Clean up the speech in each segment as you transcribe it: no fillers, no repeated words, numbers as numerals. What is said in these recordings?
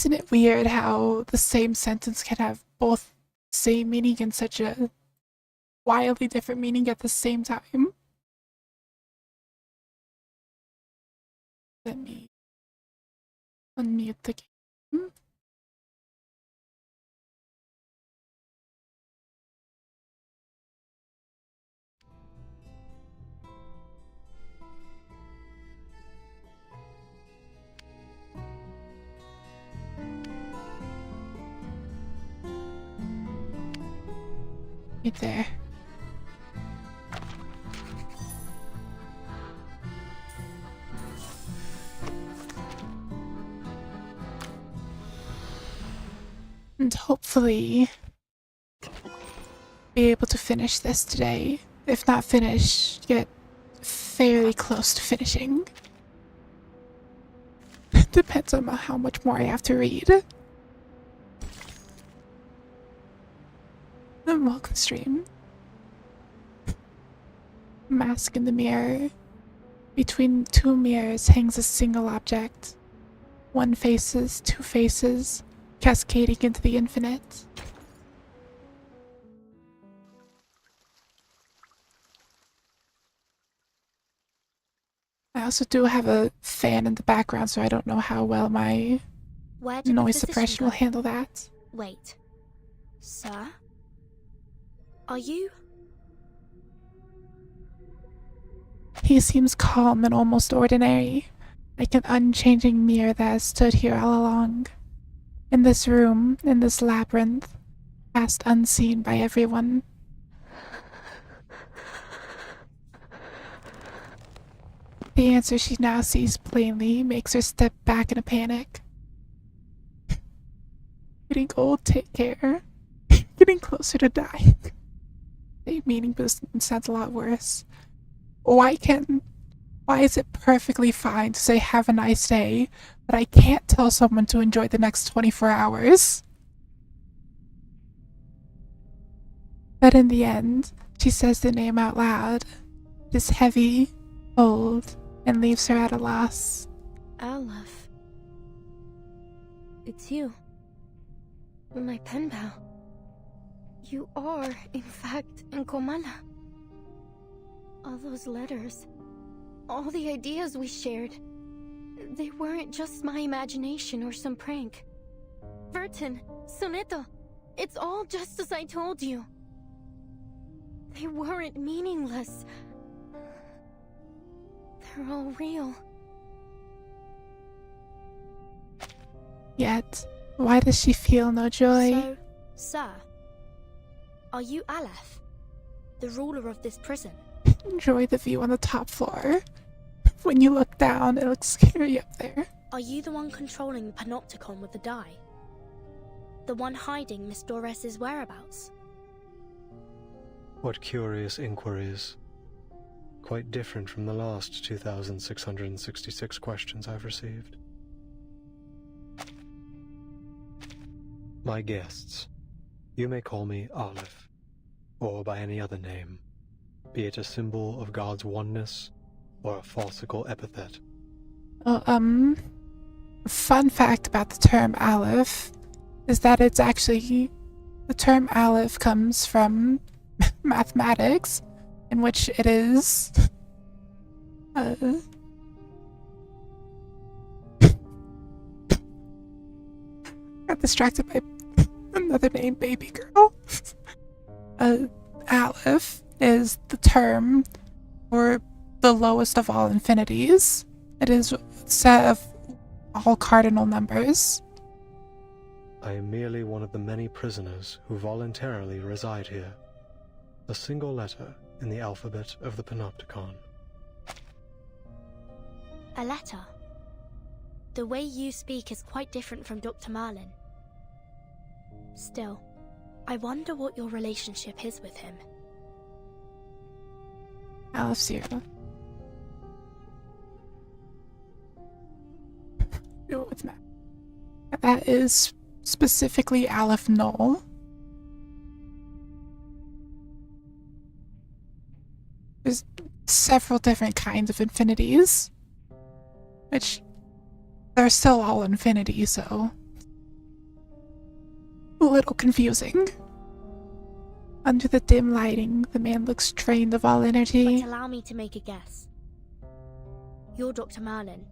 Isn't it weird how the same sentence can have both same meaning and such a wildly different meaning at the same time? Let me unmute the game. Right there. And hopefully be able to finish this today. If not finish, get fairly close to finishing. Depends on how much more I have to read. Welcome stream. Mask in the mirror. Between two mirrors hangs a single object. One faces, two faces, cascading into the infinite. I also do have a fan in the background, so I don't know how well my noise suppression will handle that. Wait. Sir? Are you? He seems calm and almost ordinary, like an unchanging mirror that has stood here all along. In this room, in this labyrinth, passed unseen by everyone. The answer she now sees plainly makes her step back in a panic. Getting old, take care. Getting closer to dying. Same meaning, but it sounds a lot worse. Why is it perfectly fine to say have a nice day, but I can't tell someone to enjoy the next 24 hours? But in the end, she says the name out loud. It is heavy, old, and leaves her at a loss. Aleph. It's you. My pen pal. You are, in fact, in Komala. All those letters, all the ideas we shared, they weren't just my imagination or some prank. Vertin, Soneto, it's all just as I told you. They weren't meaningless. They're all real. Yet, why does she feel no joy? So, sir, are you Aleph, the ruler of this prison? Enjoy the view on the top floor. When you look down, it looks scary up there. Are you the one controlling the panopticon with the die? The one hiding Miss Dores's whereabouts? What curious inquiries. Quite different from the last 2,666 questions I've received. My guests, you may call me Aleph, or by any other name, be it a symbol of God's oneness or a farcical epithet. Fun fact about the term Aleph is that it's actually, the term Aleph comes from mathematics, in which it is, got distracted by another name, baby girl. Aleph is the term for the lowest of all infinities. It is a set of all cardinal numbers. I am merely one of the many prisoners who voluntarily reside here. A single letter in the alphabet of the Panopticon. A letter? The way you speak is quite different from Dr. Marlin. Still, I wonder what your relationship is with him. Aleph Zero. No, it's not. That is specifically Aleph Null. There's several different kinds of infinities, which they're still all infinity, so little confusing. Under the dim lighting, the man looks drained of all energy. But allow me to make a guess. You're Dr. Merlin,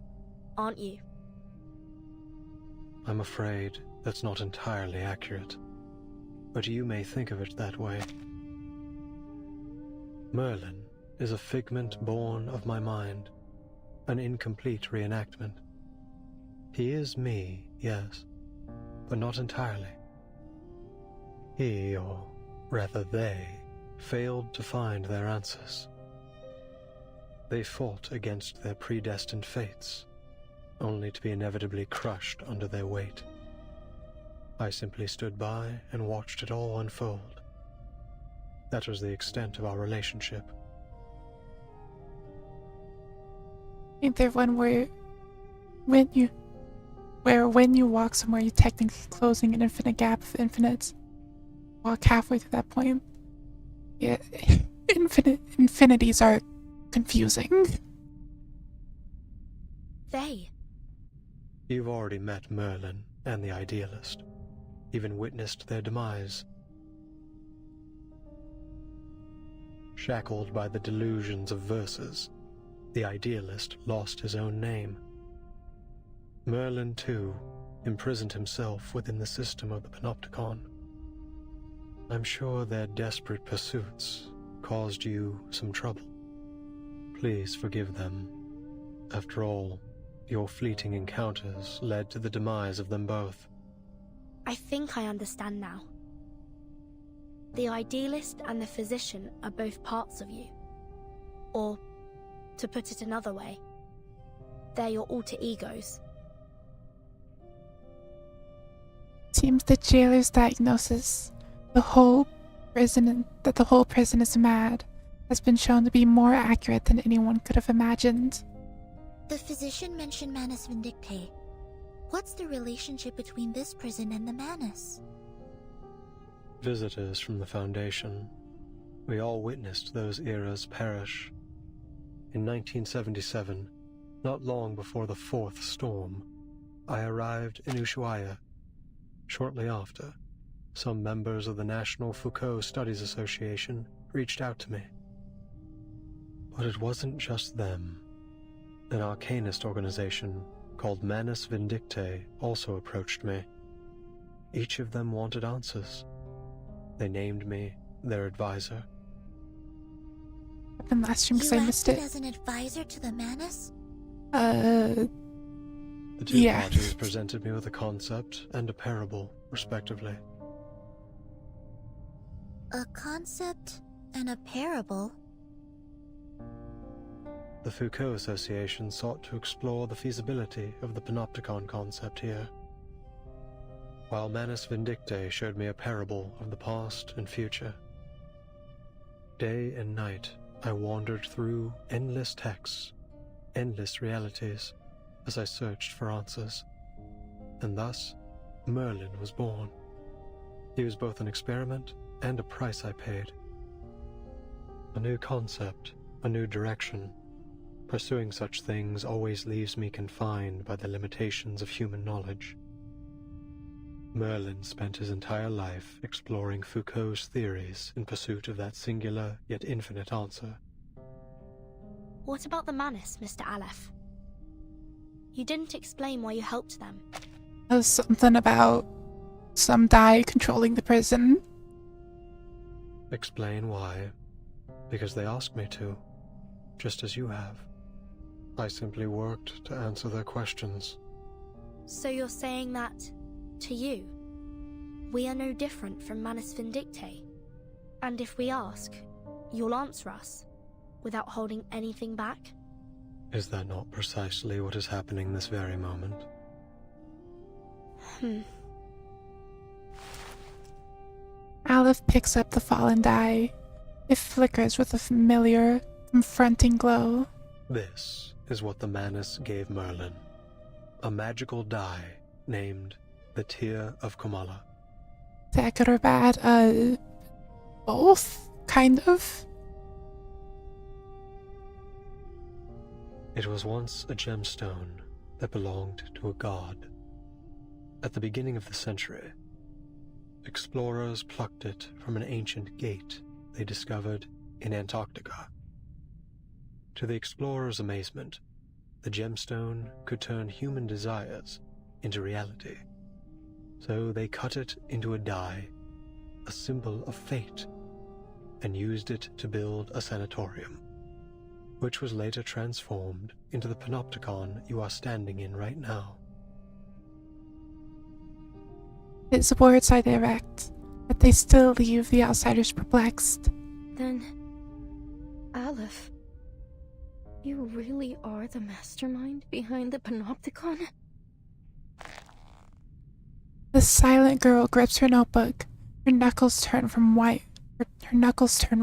aren't you? I'm afraid that's not entirely accurate, but you may think of it that way. Merlin is a figment born of my mind, an incomplete reenactment. He is me, yes, but not entirely. He, or rather they, failed to find their answers. They fought against their predestined fates, only to be inevitably crushed under their weight. I simply stood by and watched it all unfold. That was the extent of our relationship. Ain't there one where when you walk somewhere, you're technically closing an infinite gap of infinites? Walk halfway to that point. Yeah, infinities are confusing. They. You've already met Merlin and the Idealist, even witnessed their demise. Shackled by the delusions of verses, the Idealist lost his own name. Merlin, too, imprisoned himself within the system of the Panopticon. I'm sure their desperate pursuits caused you some trouble. Please forgive them. After all, your fleeting encounters led to the demise of them both. I think I understand now. The Idealist and the Physician are both parts of you. Or, to put it another way, they're your alter egos. Seems the jailer's diagnosis, that the whole prison is mad, has been shown to be more accurate than anyone could have imagined. The physician mentioned Manus Vindictae. What's the relationship between this prison and the Manus? Visitors from the Foundation. We all witnessed those eras perish. In 1977, not long before the fourth storm, I arrived in Ushuaia. Shortly after, some members of the National Foucault Studies Association reached out to me. But it wasn't just them. An arcanist organization called Manus Vindictae also approached me. Each of them wanted answers. They named me their advisor. Happened last stream because I missed You acted it. as an advisor to the Manus? The two Yeah. parties presented me with a concept and a parable, respectively. A concept and a parable? The Foucault Association sought to explore the feasibility of the Panopticon concept here, while Manus Vindictae showed me a parable of the past and future. Day and night, I wandered through endless texts, endless realities, as I searched for answers. And thus, Merlin was born. He was both an experiment and a price I paid. A new concept, a new direction. Pursuing such things always leaves me confined by the limitations of human knowledge. Merlin spent his entire life exploring Foucault's theories in pursuit of that singular yet infinite answer. What about the Manus, Mr. Aleph? You didn't explain why you helped them. There's something about some guy controlling the prison. Explain why? Because they asked me to, just as you have. I simply worked to answer their questions. So you're saying that, to you, we are no different from Manus Vindictae? And if we ask, you'll answer us, without holding anything back? Is that not precisely what is happening this very moment? Aleph picks up the fallen die. It flickers with a familiar, confronting glow. This is what the Manus gave Merlin. A magical die named the Tear of Komala. Is that good or bad? Both, kind of. It was once a gemstone that belonged to a god. At the beginning of the century, Explorers plucked it from an ancient gate they discovered in Antarctica. To the explorers' amazement, the gemstone could turn human desires into reality. So they cut it into a die, a symbol of fate, and used it to build a sanatorium, which was later transformed into the panopticon you are standing in right now. His words are direct, but they still leave the outsiders perplexed. Then, Aleph, you really are the mastermind behind the panopticon? The silent girl grips her notebook. Her knuckles turn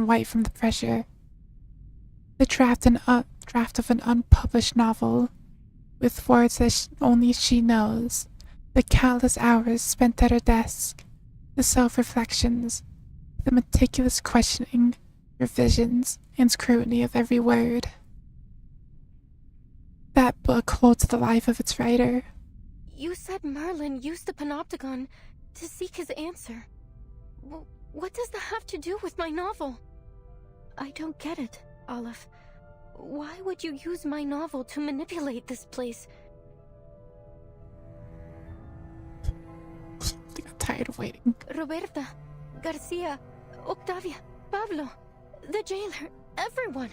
white from the pressure. The draft of an unpublished novel, with words that only she knows. The countless hours spent at her desk, the self-reflections, the meticulous questioning, revisions, and scrutiny of every word. That book holds the life of its writer. You said Merlin used the panopticon to seek his answer. What does that have to do with my novel? I don't get it, Aleph. Why would you use my novel to manipulate this place? I think I'm tired of waiting. Roberta, Garcia, Octavia, Pablo, the jailer, everyone.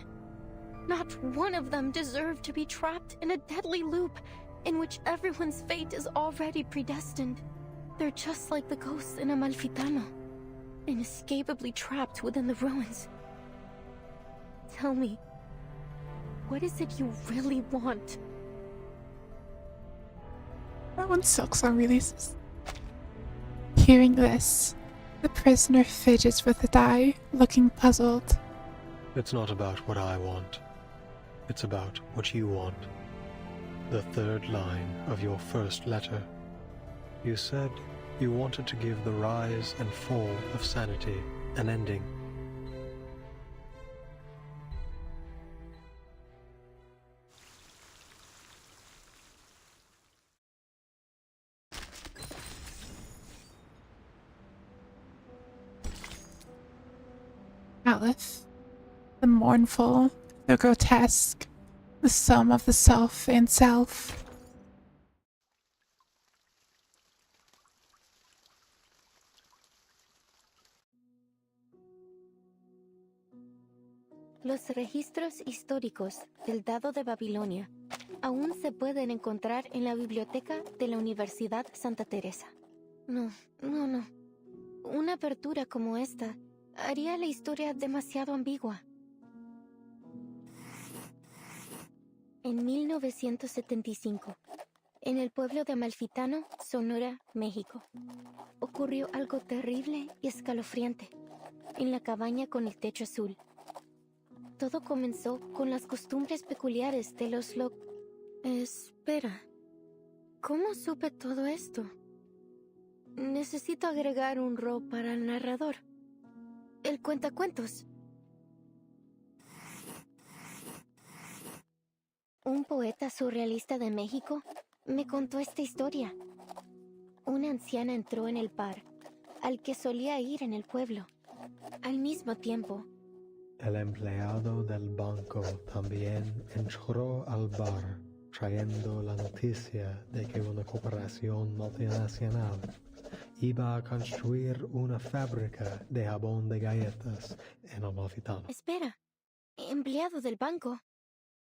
Not one of them deserved to be trapped in a deadly loop in which everyone's fate is already predestined. They're just like the ghosts in Amalfitano, inescapably trapped within the ruins. Tell me, what is it you really want? That when Silksong releases. Hearing this, the prisoner fidgets with the die, looking puzzled. It's not about what I want. It's about what you want. The third line of your first letter. You said you wanted to give the rise and fall of sanity an ending. Aleph, the mournful, the grotesque, the sum of the self and self. Los registros históricos del Dado de Babilonia aún se pueden encontrar en la biblioteca de la Universidad Santa Teresa. No. Una apertura como esta haría la historia demasiado ambigua. En 1975, en el pueblo de Amalfitano, Sonora, México, ocurrió algo terrible y escalofriante en la cabaña con el techo azul. Todo comenzó con las costumbres peculiares de los Espera, ¿cómo supe todo esto? Necesito agregar un ro para el narrador. El cuentacuentos. Un poeta surrealista de México me contó esta historia. Una anciana entró en el bar al que solía ir en el pueblo. Al mismo tiempo, El empleado del banco también entró al bar trayendo la noticia de que una corporación multinacional iba a construir una fábrica de jabón de galletas en Amalfitano. espera, empleado del banco.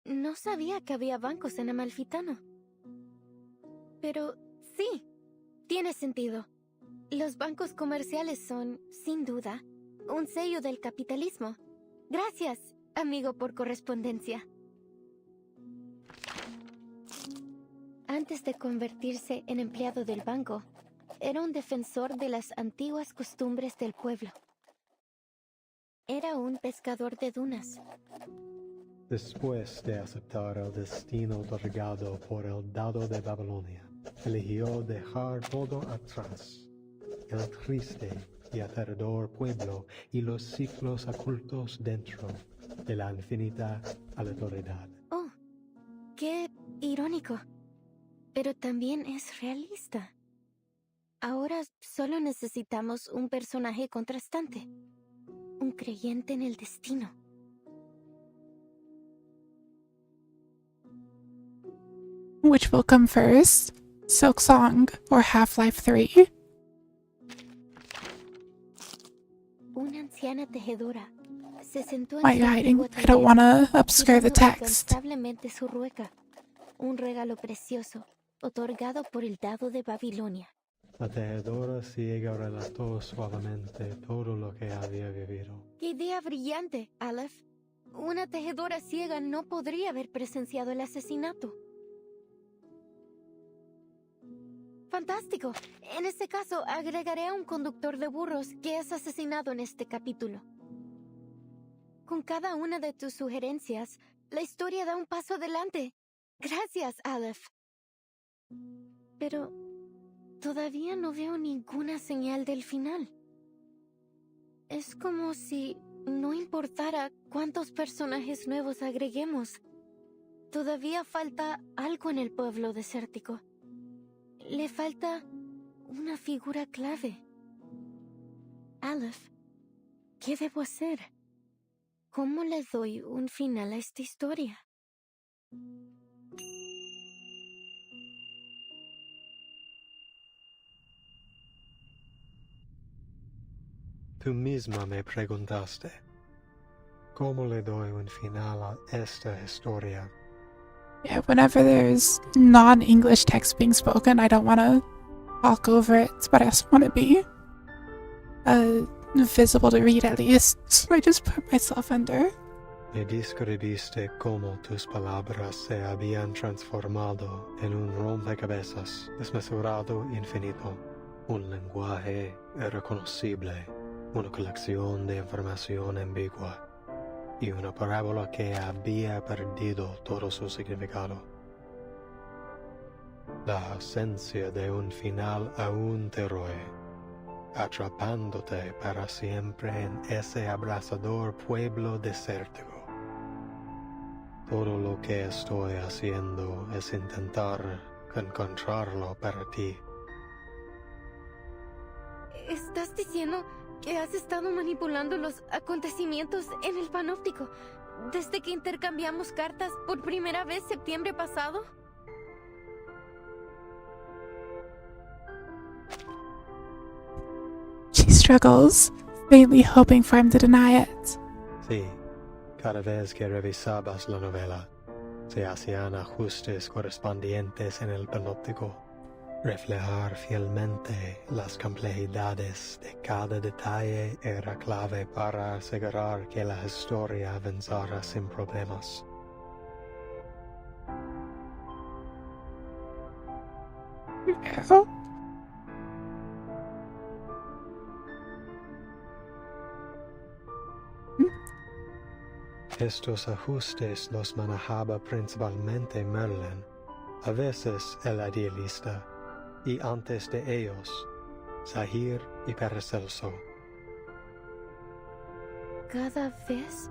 No sabía que había bancos en Amalfitano. Pero sí, tiene sentido. Los bancos comerciales son, sin duda, un sello del capitalismo. Gracias, amigo por correspondencia. Antes de convertirse en empleado del banco, era un defensor de las antiguas costumbres del pueblo. Era un pescador de dunas. Después de aceptar el destino otorgado por el Dado de Babilonia, eligió dejar todo atrás. El triste y aterrador pueblo y los ciclos ocultos dentro de la infinita aleatoriedad. Oh, qué irónico. Pero también es realista. Ahora solo necesitamos un personaje contrastante. Un creyente en el destino. Which will come first? Silk Song or Half-Life 3? Una anciana tejedora se sentó en Why are su you hiding? antiguo I don't taller, want to obscure the girando text. incansablemente su rueca. Un regalo precioso, otorgado por el dado de Babilonia. La tejedora ciega relató suavemente todo lo que había vivido. ¡Qué idea brillante, Aleph! Una tejedora ciega no podría haber presenciado el asesinato. ¡Fantástico! En este caso, agregaré a un conductor de burros que es asesinado en este capítulo. Con cada una de tus sugerencias, la historia da un paso adelante. Gracias, Aleph. Pero todavía no veo ninguna señal del final. Es como si no importara cuántos personajes nuevos agreguemos. Todavía falta algo en el pueblo desértico. Le falta una figura clave. Aleph, ¿qué debo hacer? ¿Cómo le doy un final a esta historia? Tú misma me preguntaste, ¿cómo le doy un final a esta historia? Yeah, whenever there's non-English text being spoken, I don't want to talk over it, but I also want to be visible to read at least. So I just put myself under. Me describiste cómo tus palabras se habían transformado en un rompecabezas desmesurado infinito, un lenguaje irreconocible, una colección de información ambigua y una parábola que había perdido todo su significado. La ausencia de un final aún te roe, atrapándote para siempre en ese abrasador pueblo desértico. Todo lo que estoy haciendo es intentar encontrarlo para ti. ¿Estás diciendo que has estado manipulando los acontecimientos en el panóptico desde que intercambiamos cartas por primera vez septiembre pasado? She struggles, faintly hoping for him to deny it. Sí, cada vez que revisabas la novela, se hacían ajustes correspondientes en el panóptico. Reflejar fielmente las complejidades de cada detalle era clave para asegurar que la historia avanzara sin problemas. Yeah. Estos ajustes los manejaba principalmente Merlin, a veces el idealista, y antes de ellos, Zahir y Paracelso. ¿Cada vez?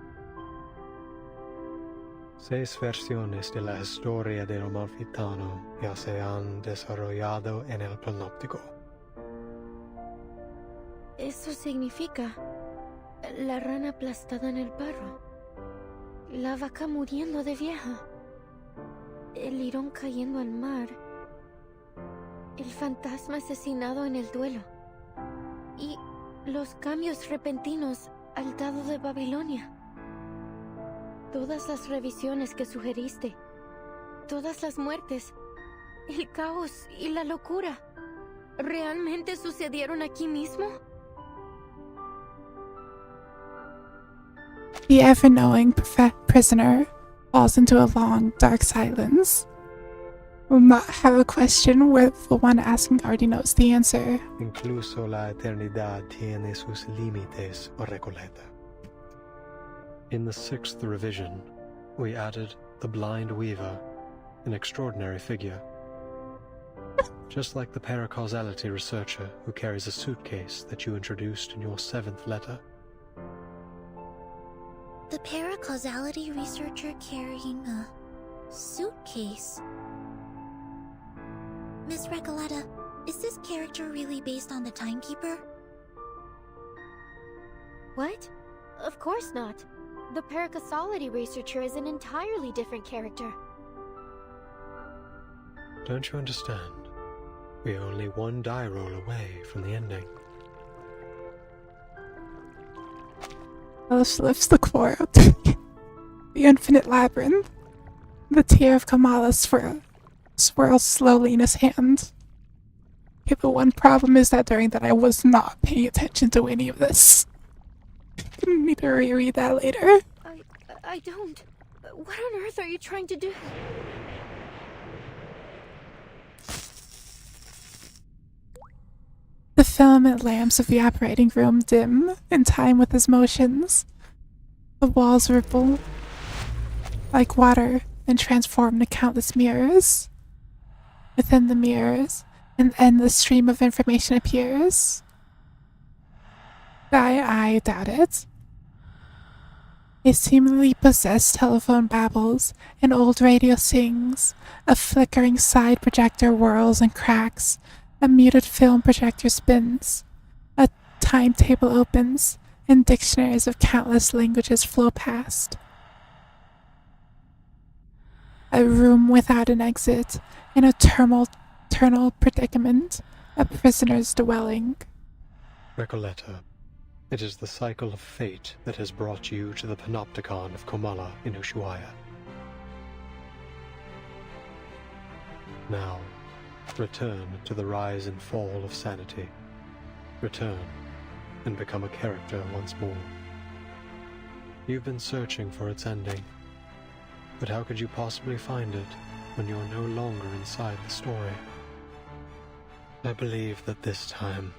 6 versiones de la historia del Amalfitano ya se han desarrollado en el panóptico. Eso significa la rana aplastada en el barro, la vaca muriendo de vieja, el lirón cayendo al mar, el fantasma asesinado en el duelo y los cambios repentinos al dado de Babilonia. Todas las revisiones que sugeriste, todas las muertes, el caos y la locura, ¿realmente sucedieron aquí mismo? The ever-knowing prisoner falls into a long, dark silence. Will not have a question where the one asking already knows the answer. Incluso la eternidad tiene sus límites, Recoleta. In the 6th revision, we added the blind weaver, an extraordinary figure. Just like the paracausality researcher who carries a suitcase that you introduced in your 7th letter. The paracausality researcher carrying a suitcase. Miss Recoleta, Is this character really based on the Timekeeper? What? Of course not. The Paracausality researcher is an entirely different character. Don't you understand? We're only one die roll away from the ending. Alice lifts the core out to the infinite labyrinth. The tear of Kamala swirls slowly in his hand. Okay, the one problem is that during that I was not paying attention to any of this. I need to reread that later. I don't. What on earth are you trying to do? The filament lamps of the operating room dim in time with his motions. The walls ripple like water and transform into countless mirrors. Within the mirrors, an endless stream of information appears. I doubt it. A seemingly possessed telephone babbles, an old radio sings, a flickering side projector whirls and cracks, a muted film projector spins, a timetable opens, and dictionaries of countless languages flow past. A room without an exit, an eternal predicament, a prisoner's dwelling. Recoleta, it is the cycle of fate that has brought you to the Panopticon of Komala in Ushuaia. Now, return to the rise and fall of sanity. Return and become a character once more. You've been searching for its ending, but how could you possibly find it when you're no longer inside the story? I believe that this time,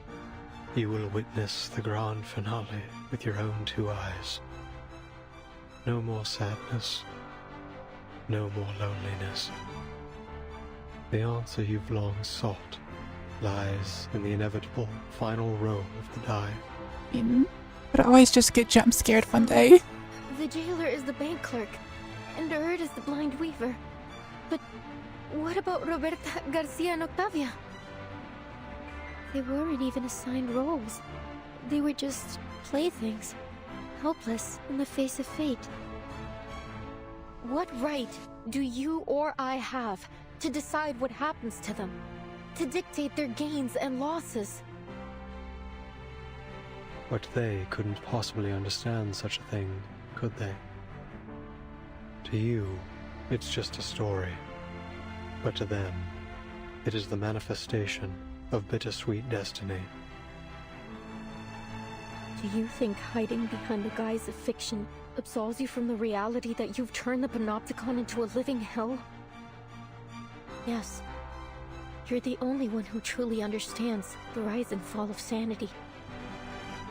you will witness the grand finale with your own two eyes. No more sadness, no more loneliness. The answer you've long sought lies in the inevitable final row of the die. But I always just get jump scared one day. The jailer is the bank clerk, and Erd is the blind weaver. But what about Roberta, Garcia, and Octavia? They weren't even assigned roles. They were just playthings, helpless in the face of fate. What right do you or I have to decide what happens to them? To dictate their gains and losses? But they couldn't possibly understand such a thing, could they? To you, it's just a story. But to them, it is the manifestation of bittersweet destiny. Do you think hiding behind the guise of fiction absolves you from the reality that you've turned the Panopticon into a living hell? Yes. You're the only one who truly understands the rise and fall of sanity.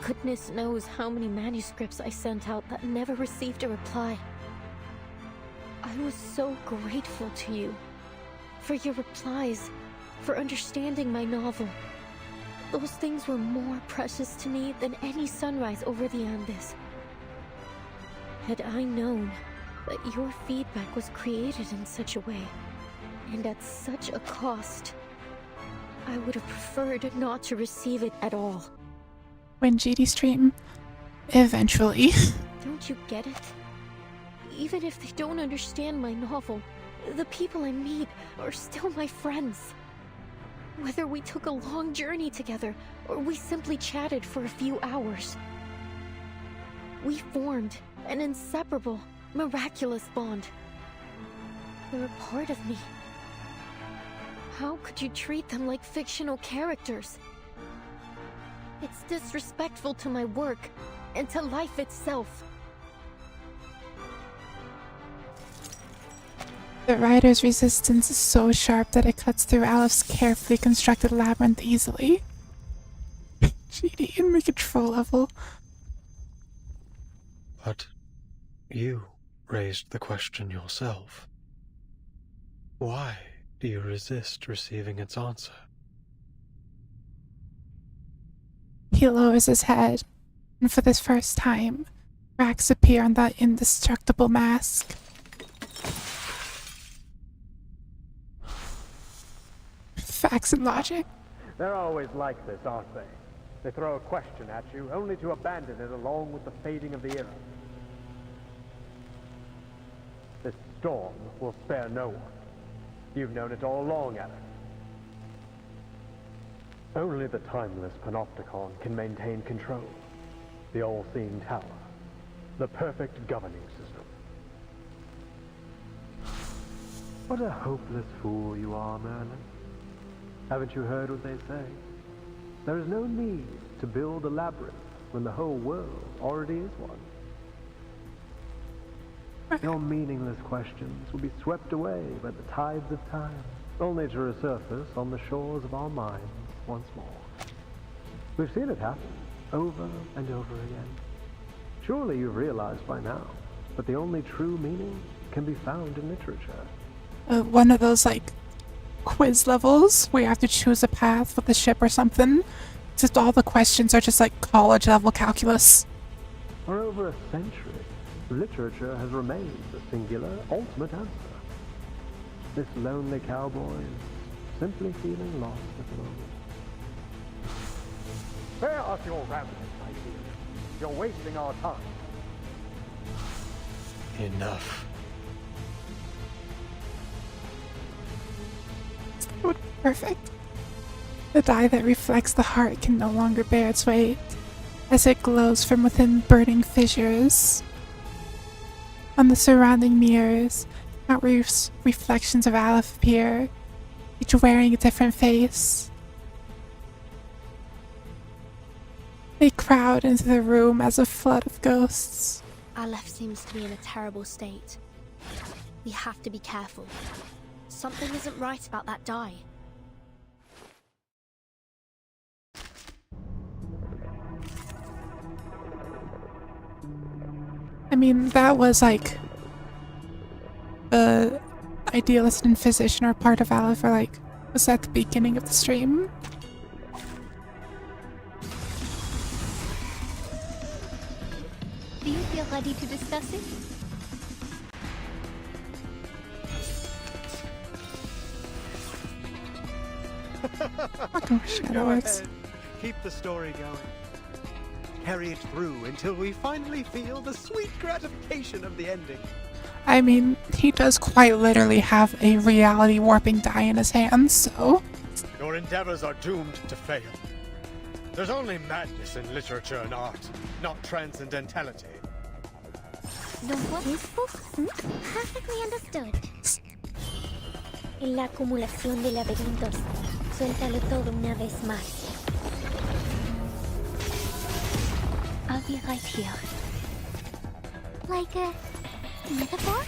Goodness knows how many manuscripts I sent out that never received a reply. I was so grateful to you. For your replies, for understanding my novel. Those things were more precious to me than any sunrise over the Andes. Had I known that your feedback was created in such a way, and at such a cost, I would have preferred not to receive it at all. When GD stream, eventually. Don't you get it? Even if they don't understand my novel, the people I meet are still my friends. Whether we took a long journey together, or we simply chatted for a few hours. We formed an inseparable, miraculous bond. They're a part of me. How could you treat them like fictional characters? It's disrespectful to my work, and to life itself. The writer's resistance is so sharp that it cuts through Alif's carefully constructed labyrinth easily. GD and my control level. But you raised the question yourself. Why do you resist receiving its answer? He lowers his head, and for the first time, cracks appear on that indestructible mask. Facts and logic. They're always like this, aren't they? They throw a question at you, only to abandon it along with the fading of the era. This storm will spare no one. You've known it all along, Alex. Only the timeless Panopticon can maintain control. The all-seeing tower. The perfect governing system. What a hopeless fool you are, Merlin. Haven't you heard what they say? There is no need to build a labyrinth when the whole world already is one. Your meaningless questions will be swept away by the tides of time, only to resurface on the shores of our minds once more. We've seen it happen, over and over again. Surely you've realized by now that the only true meaning can be found in literature. One of those, like, quiz levels where you have to choose a path with a ship or something. Just all the questions are just like college-level calculus. For over a century, literature has remained the singular, ultimate answer. This lonely cowboy is simply feeling lost at the moment. Spare us your ramblings, my dear. You're wasting our time. Enough. It would be perfect. The dye that reflects the heart can no longer bear its weight, as it glows from within burning fissures. On the surrounding mirrors, countless reflections of Aleph appear, each wearing a different face. They crowd into the room as a flood of ghosts. Aleph seems to be in a terrible state. We have to be careful. Something isn't right about that dye. I mean, that was like the idealist and physician are part of Aleph, or like, was at the beginning of the stream. Do you feel ready to discuss it? Fucking shadows. Keep the story going. Carry it through until we finally feel the sweet gratification of the ending. I mean, he does quite literally have a reality warping die in his hands, so. Your endeavors are doomed to fail. There's only madness in literature and art, not transcendentality. No, what is Perfectly understood. En la acumulación de laberintos, suéltalo todo una vez más. I'll be right here. Like a metaphor?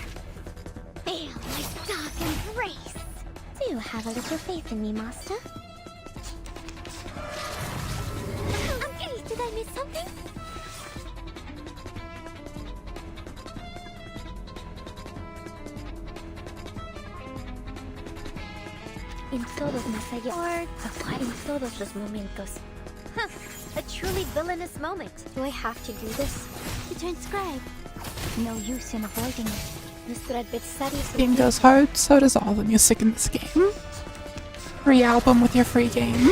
Feel my dark embrace. Do you have a little faith in me, Master? Okay, did I miss something? En todos más allá. Or En todos los momentos. A truly villainous moment. Do I have to do this? to transcribe. No use in avoiding it. Nuestro adversario es Game goes hard, so does all the music in this game. Free album with your free game.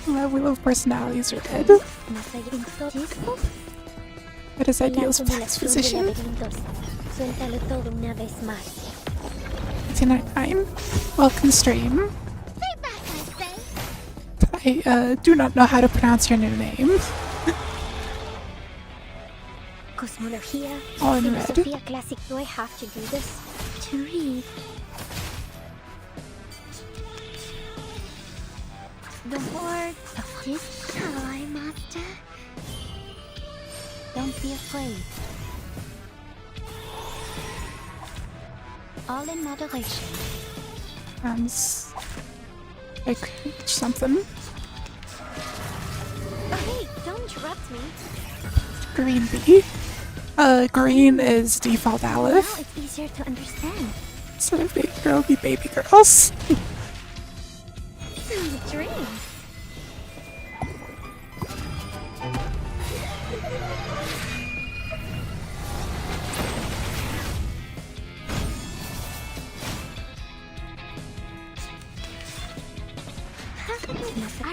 We love personalities are dead. más allá. En todos. But his ideals of exposition. Suéltalo todo una vez más. 1999. Welcome stream. Stay back, I say. I do not know how to pronounce your new name. Cosmología. All in red. Filosofía clásica. Do I have to do this? To read. The word is I, Master. Don't be afraid. All in moderation. Sounds like something. Oh, hey, don't interrupt me. Green bee. Green is default Now Aleph. it's easier to understand. Instead of baby girl, be baby girls. Dreams.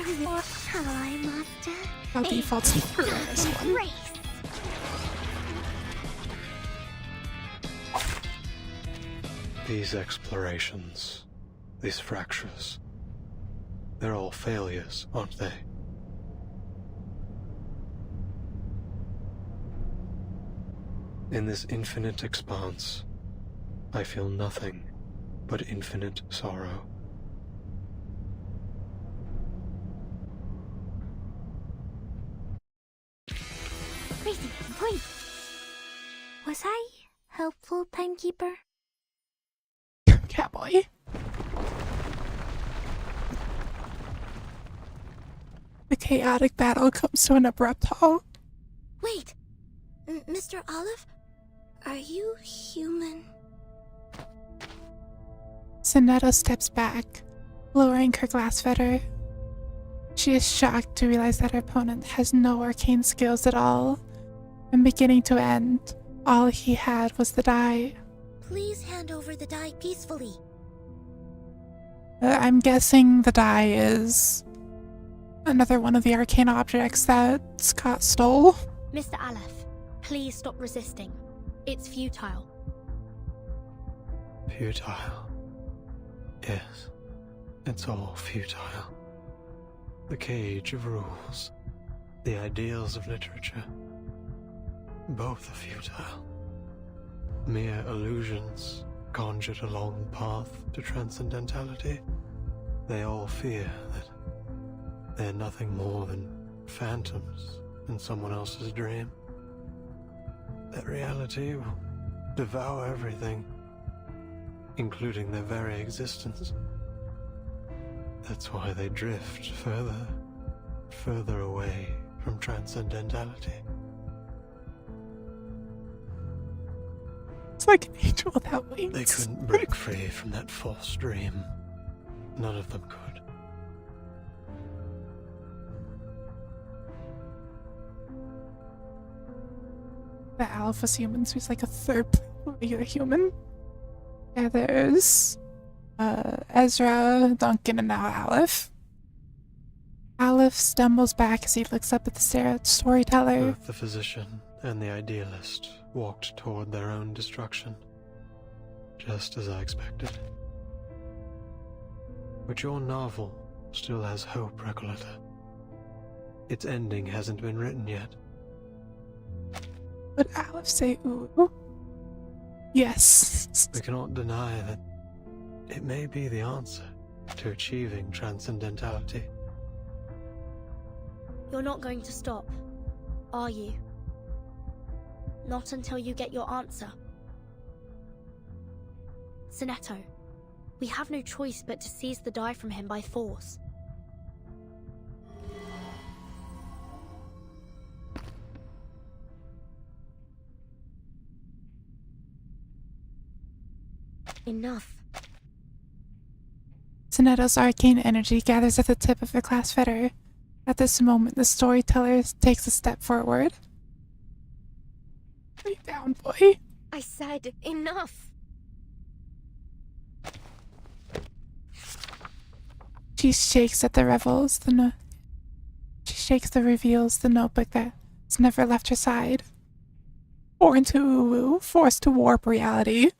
Hi, Master. I'll default to this one. Race. These explorations, these fractures, they're all failures, aren't they? In this infinite expanse, I feel nothing but infinite sorrow. Crazy, wait. Was I helpful, Timekeeper? Catboy. The chaotic battle comes to an abrupt halt. Wait! Mr. Olive? Are you human? Sonetta steps back, lowering her glass fetter. She is shocked to realize that her opponent has no arcane skills at all. From beginning to end, all he had was the die. Please hand over the die peacefully. I'm guessing the die is another one of the arcane objects that Scott stole. Mr. Aleph, please stop resisting. It's futile. Futile. Yes, it's all futile. The cage of rules, the ideals of literature, both are futile. Mere illusions conjured a long path to transcendentality. They all fear that they're nothing more than phantoms in someone else's dream. That reality will devour everything, including their very existence. That's why they drift further away from transcendentality. It's like an angel without wings. They couldn't break free from that false dream. None of them could. The Alpha's human, so he's like a third regular human. Yeah, there's Ezra, Duncan, and now Aleph. Aleph stumbles back as he looks up at the storyteller. Both the physician and the idealist walked toward their own destruction, just as I expected. But your novel still has hope, Recoleta. Its ending hasn't been written yet. Would Aleph say ooh? Yes. We cannot deny that it may be the answer to achieving transcendentality. You're not going to stop, are you? Not until you get your answer. Sonetto, we have no choice but to seize the die from him by force. Enough. Sonetto's arcane energy gathers at the tip of her glass fetter. At this moment, the storyteller takes a step forward. Lay down, boy. I said enough. She shakes at the revels, she shakes the reveals the notebook that's never left her side. Born to woo-woo, forced to warp reality.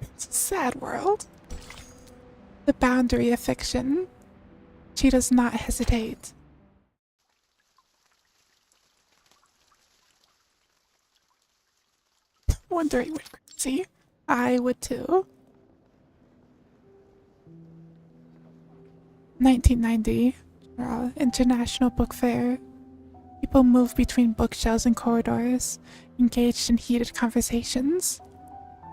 It's a sad world. The boundary of fiction. She does not hesitate. Wondering what crazy. I would too. 1990, International Book Fair. People move between bookshelves and corridors, engaged in heated conversations.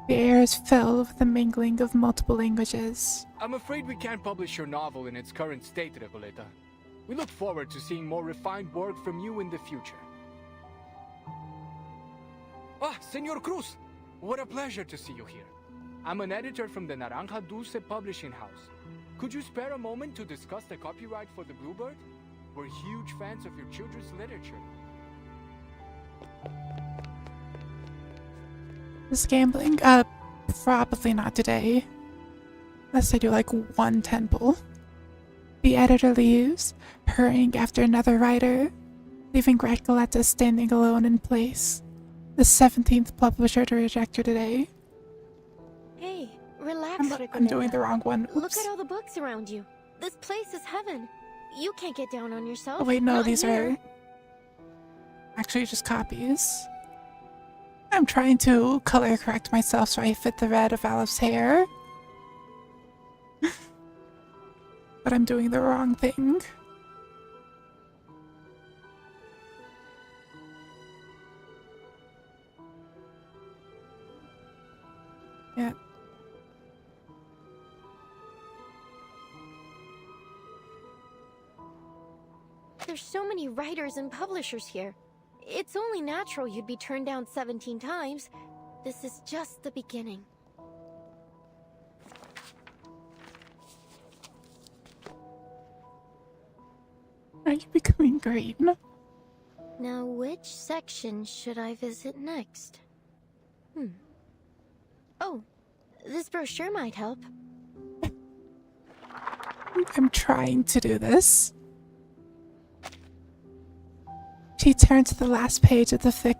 The air is filled with the mingling of multiple languages. I'm afraid we can't publish your novel in its current state, Recoleta. We look forward to seeing more refined work from you in the future. Ah, Senor Cruz! What a pleasure to see you here. I'm an editor from the Naranja Dulce publishing house. Could you spare a moment to discuss the copyright for the Bluebird? We're huge fans of your children's literature. Is gambling? Probably not today. Unless I do like one temple. The editor leaves, hurrying after another writer, leaving Recoleta standing alone in place. The 17th publisher to reject her today. Hey, relax, I'm doing Recoleta. the wrong one. Oops. Look at all the books around you. This place is heaven. You can't get down on yourself. Oh wait, no, Not these here. are actually just copies. I'm trying to color correct myself so I fit the red of Alice's hair. But I'm doing the wrong thing. Yeah. There's so many writers and publishers here. It's only natural you'd be turned down 17 times. This is just the beginning. Are you becoming green? Now, which section should I visit next? Oh, this brochure might help. I'm trying to do this. She turned to the last page of the thick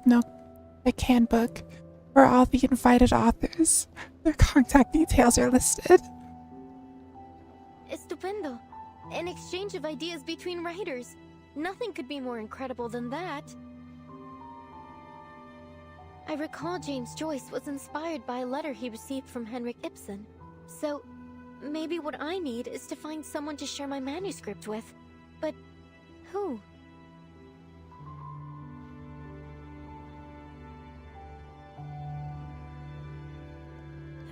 handbook, where all the invited authors, their contact details are listed. Estupendo. An exchange of ideas between writers. Nothing could be more incredible than that. I recall James Joyce was inspired by a letter he received from Henrik Ibsen. So, maybe what I need is to find someone to share my manuscript with. But who?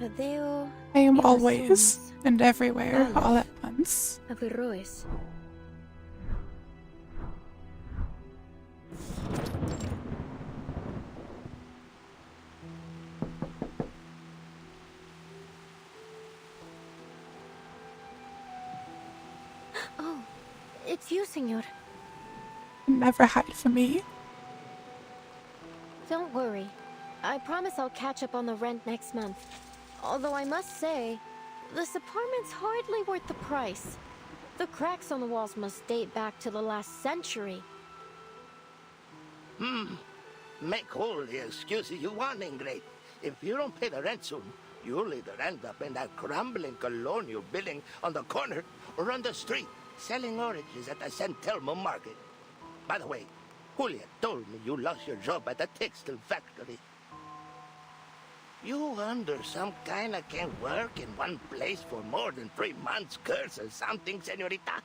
Adeo. I am Eva always Sons. and everywhere Alice. all at once. Averroes. Oh, it's you, senor. Never hide from me. Don't worry. I promise I'll catch up on the rent next month. Although I must say, this apartment's hardly worth the price. The cracks on the walls must date back to the last century. Make all the excuses you want, Ingrid. If you don't pay the rent soon, you'll either end up in that crumbling colonial building on the corner or on the street, selling oranges at the San Telmo market. By the way, Julia told me you lost your job at the textile factory. You under some kind of can't work in one place for more than 3 months, curse or something, senorita?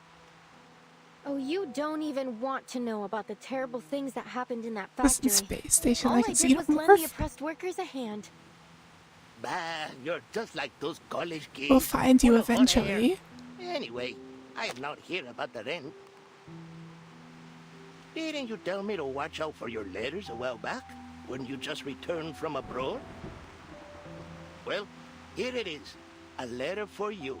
Oh, you don't even want to know about the terrible things that happened in that This factory. is space station All like I it's did was lend the xenomorph. oppressed workers a hand. Bah, you're just like those college kids. We'll find you full of hot air. eventually. Anyway, I am not here about the rent. Didn't you tell me to watch out for your letters a while back, when you just returned from abroad? Well, here it is. A letter for you.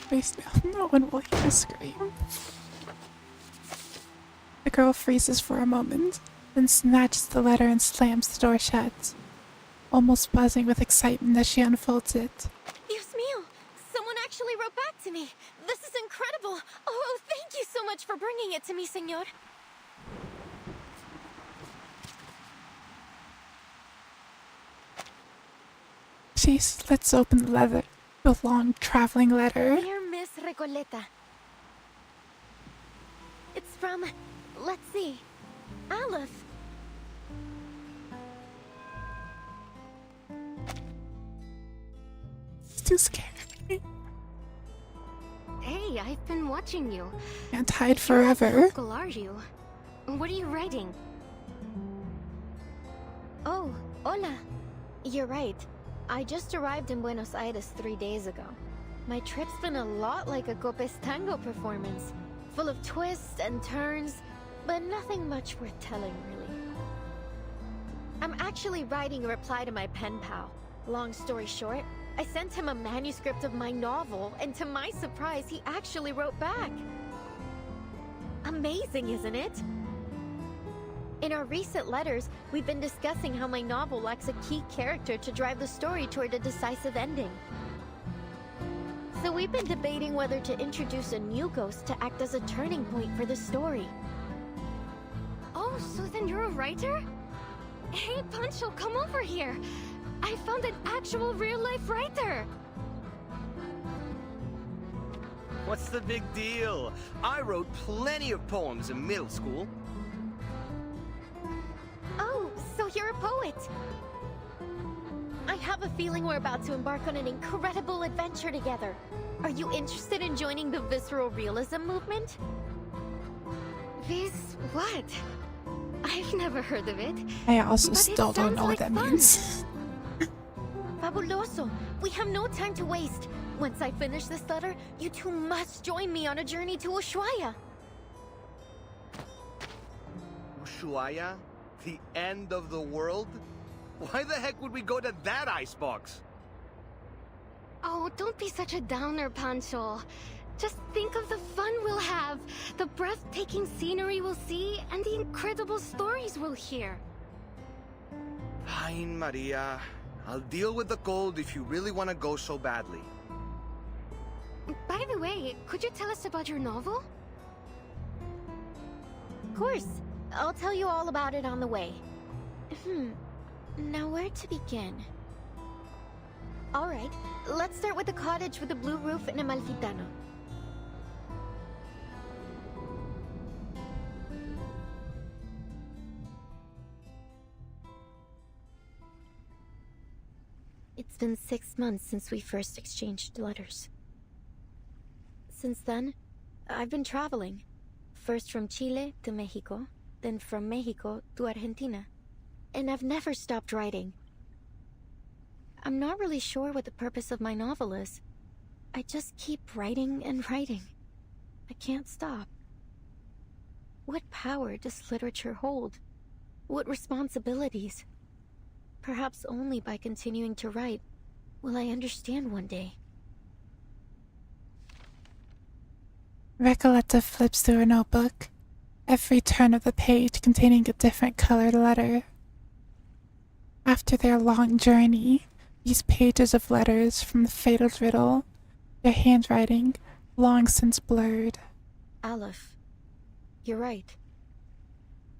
Please no one will hear a scream. The girl freezes for a moment, then snatches the letter and slams the door shut, almost buzzing with excitement as she unfolds it. Dios mío! Someone actually wrote back to me! This is incredible! Oh, thank you so much for bringing it to me, senor! She slits open the long traveling letter. Dear Miss Recoleta. It's from, let's see, Aleph. It's too scary. Hey, I've been watching you. Can't hide You're not forever. local, are you? What are you writing? Oh, hola. You're right. I just arrived in Buenos Aires 3 days ago. My trip's been a lot like a Copes Tango performance, full of twists and turns, but nothing much worth telling, really. I'm actually writing a reply to my pen pal. Long story short, I sent him a manuscript of my novel, and to my surprise, he actually wrote back. Amazing, isn't it? In our recent letters, we've been discussing how my novel lacks a key character to drive the story toward a decisive ending. So we've been debating whether to introduce a new ghost to act as a turning point for the story. Oh, so then you're a writer? Hey, Pancho, come over here. I found an actual real-life writer. What's the big deal? I wrote plenty of poems in middle school. Oh, so you're a poet. I have a feeling we're about to embark on an incredible adventure together. Are you interested in joining the visceral realism movement? Vis what? I've never heard of it. I also But it still don't sounds know what like that fun. means. Fabuloso! We have no time to waste. Once I finish this letter, you two must join me on a journey to Ushuaia. Ushuaia? The end of the world? Why the heck would we go to that icebox? Oh, don't be such a downer, Pancho. Just think of the fun we'll have, the breathtaking scenery we'll see, and the incredible stories we'll hear. Fine, Maria. I'll deal with the cold if you really want to go so badly. By the way, could you tell us about your novel? Of course. I'll tell you all about it on the way. Now where to begin? Alright, let's start with the cottage with the blue roof in Amalfitano. It's been 6 months since we first exchanged letters. Since then, I've been traveling. First from Chile to Mexico, then from Mexico to Argentina. And I've never stopped writing. I'm not really sure what the purpose of my novel is. I just keep writing and writing. I can't stop. What power does literature hold? What responsibilities? Perhaps only by continuing to write will I understand one day. Recoleta flips through her notebook, every turn of the page containing a different colored letter. After their long journey, these pages of letters from the fatal riddle, their handwriting long since blurred. Aleph, you're right.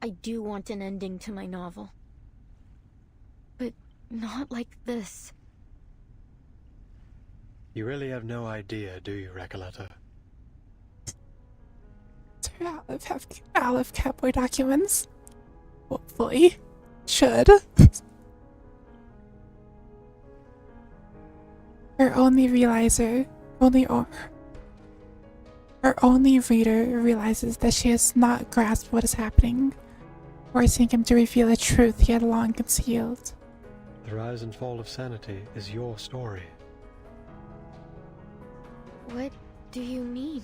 I do want an ending to my novel. But not like this. You really have no idea, do you, Recoleta? Do Aleph kept more documents? Hopefully. Should. Her only reader realizes that she has not grasped what is happening, forcing him to reveal a truth he had long concealed. The rise and fall of sanity is your story. What do you mean?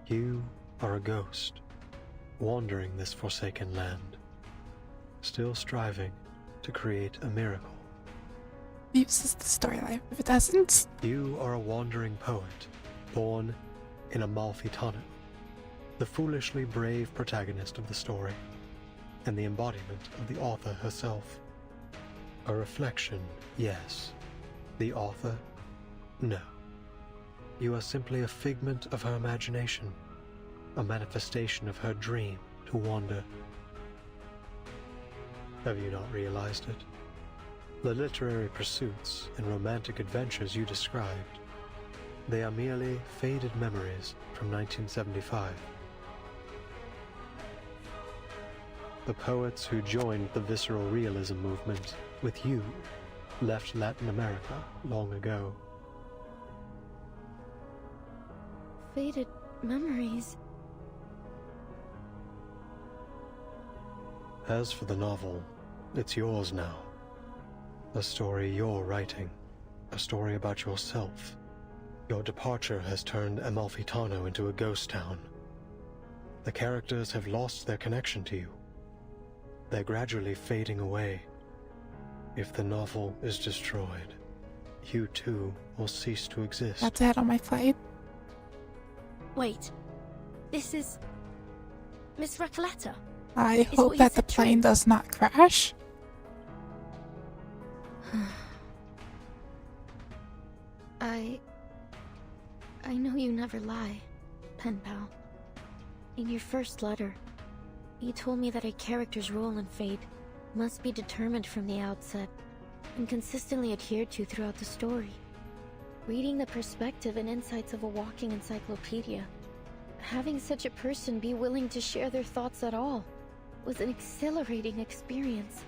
You are a ghost, wandering this forsaken land, still striving to create a miracle. Uses the storyline if it doesn't. You are a wandering poet, born in Amalfitano, the foolishly brave protagonist of the story, and the embodiment of the author herself. A reflection, yes. The author, no. You are simply a figment of her imagination, a manifestation of her dream to wander. Have you not realized it? The literary pursuits and romantic adventures you described, they are merely faded memories from 1975. The poets who joined the visceral realism movement with you left Latin America long ago. Faded memories. As for the novel, it's yours now. A story you're writing. A story about yourself. Your departure has turned Amalfitano into a ghost town. The characters have lost their connection to you. They're gradually fading away. If the novel is destroyed, you too will cease to exist. About to head on my flight. Wait. This is... Miss Racletta? I Is hope what you that the said true? plane does not crash. I know you never lie, pen pal. In your first letter, you told me that a character's role in fate must be determined from the outset and consistently adhered to throughout the story. Reading the perspective and insights of a walking encyclopedia, having such a person be willing to share their thoughts at all was an exhilarating experience.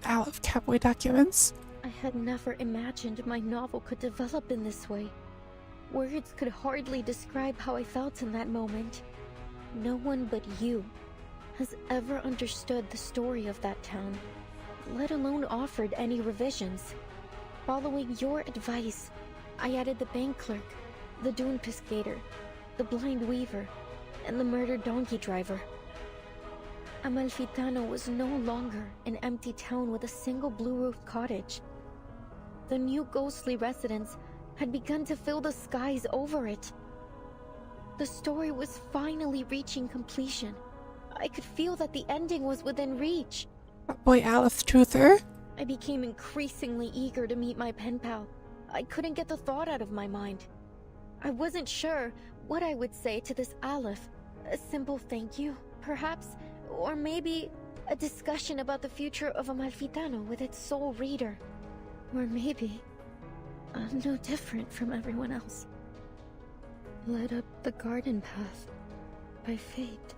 Aleph Cowboy documents. I had never imagined my novel could develop in this way. Words could hardly describe how I felt in that moment. No one but you has ever understood the story of that town, let alone offered any revisions. Following your advice, I added the bank clerk, the dune piscator, the blind weaver, and the murdered donkey driver. Amalfitano was no longer an empty town with a single blue-roofed cottage. The new ghostly residents had begun to fill the skies over it. The story was finally reaching completion. I could feel that the ending was within reach. Boy Aleph Truther. I became increasingly eager to meet my pen pal. I couldn't get the thought out of my mind. I wasn't sure what I would say to this Aleph. A simple thank you, perhaps, or maybe a discussion about the future of Amalfitano with its sole reader. Or maybe I'm no different from everyone else. Led up the garden path by fate.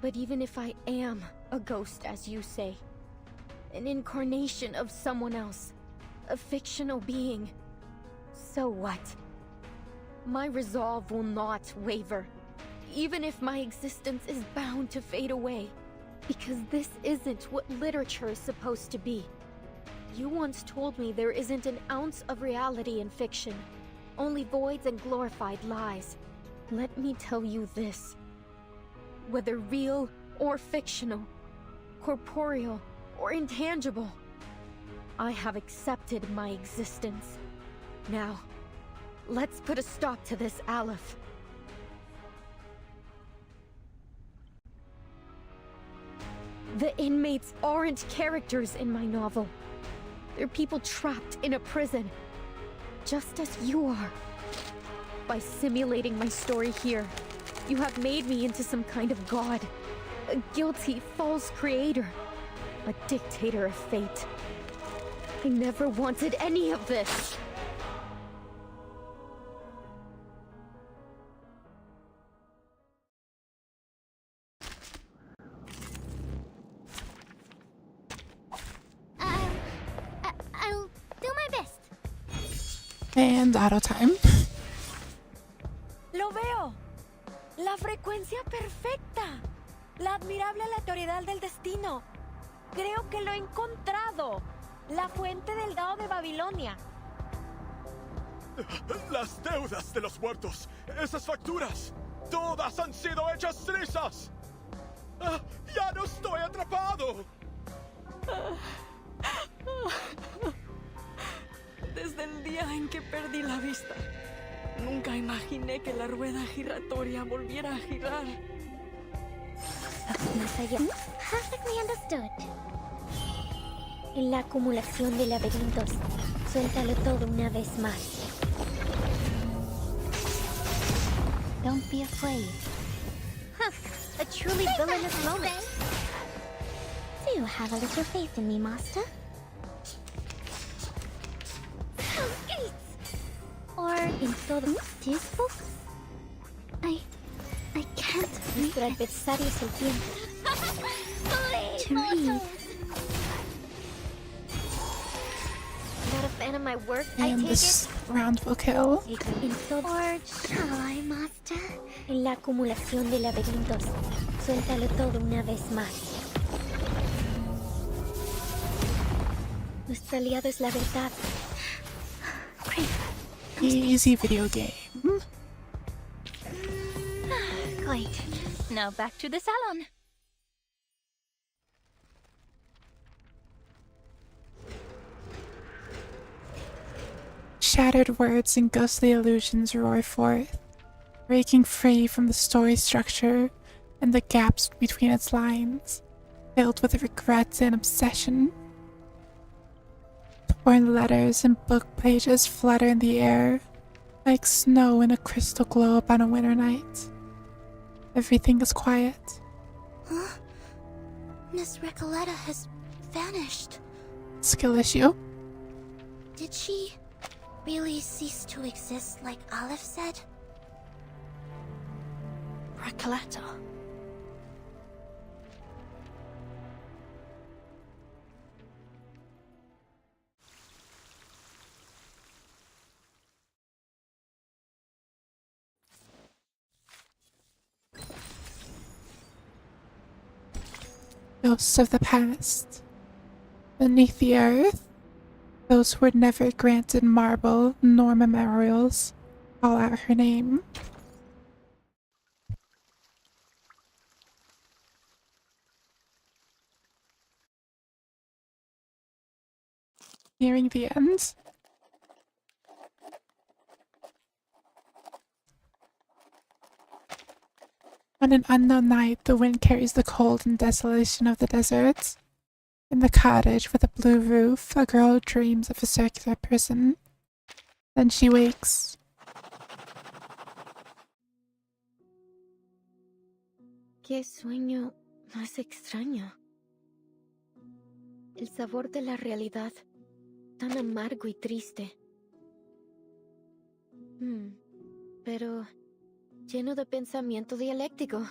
But even if I am a ghost, as you say, an incarnation of someone else, a fictional being, so what? My resolve will not waver, even if my existence is bound to fade away. Because this isn't what literature is supposed to be. You once told me there isn't an ounce of reality in fiction, only voids and glorified lies. Let me tell you this. Whether real or fictional, corporeal or intangible, I have accepted my existence. Now, let's put a stop to this, Aleph. The inmates aren't characters in my novel. They're people trapped in a prison, just as you are. By simulating my story here, you have made me into some kind of god, a guilty, false creator, a dictator of fate. I never wanted any of this. I'll do my best. And auto time. ¡Lo veo! ¡La frecuencia perfecta! ¡La admirable aleatoriedad del destino! Creo que lo he encontrado. La fuente del dado de Babilonia. Las deudas de los muertos. Esas facturas. Todas han sido hechas trizas. ¡Ya no estoy atrapado! Desde el día en que perdí la vista, nunca imaginé que la rueda giratoria volviera a girar. Más allá. Perfectly understood. En la acumulación de laberintos, suéltalo todo una vez más. Don't be afraid. Huh, a truly villainous moment. Do you have a little faith in me, Master? Or in todos these books? I can't read. Nuestro adversario es el tiempo. To read. Not a fan of my work, I And take this it. round will kill. En todo. Or shall I, Master? En la acumulación de laberintos, suéltalo todo una vez más. Nuestro aliado es la verdad. Easy video game. Great. Now back to the salon. shattered words and ghostly illusions roar forth, breaking free from the story structure and the gaps between its lines, filled with regret and obsession. Torn letters and book pages flutter in the air, like snow in a crystal globe on a winter night. Everything is quiet. Huh? Miss Recoleta has vanished. Skill issue? Did she really cease to exist like Aleph said? Recoleta. Ghosts of the past. Beneath the earth, those who were never granted marble nor memorials call out her name. Nearing the end. On an unknown night, the wind carries the cold and desolation of the desert. In the cottage with a blue roof, a girl dreams of a circular prison. Then she wakes. Qué sueño más extraño. El sabor de la realidad, tan amargo y triste. Pero lleno de pensamiento dialéctico.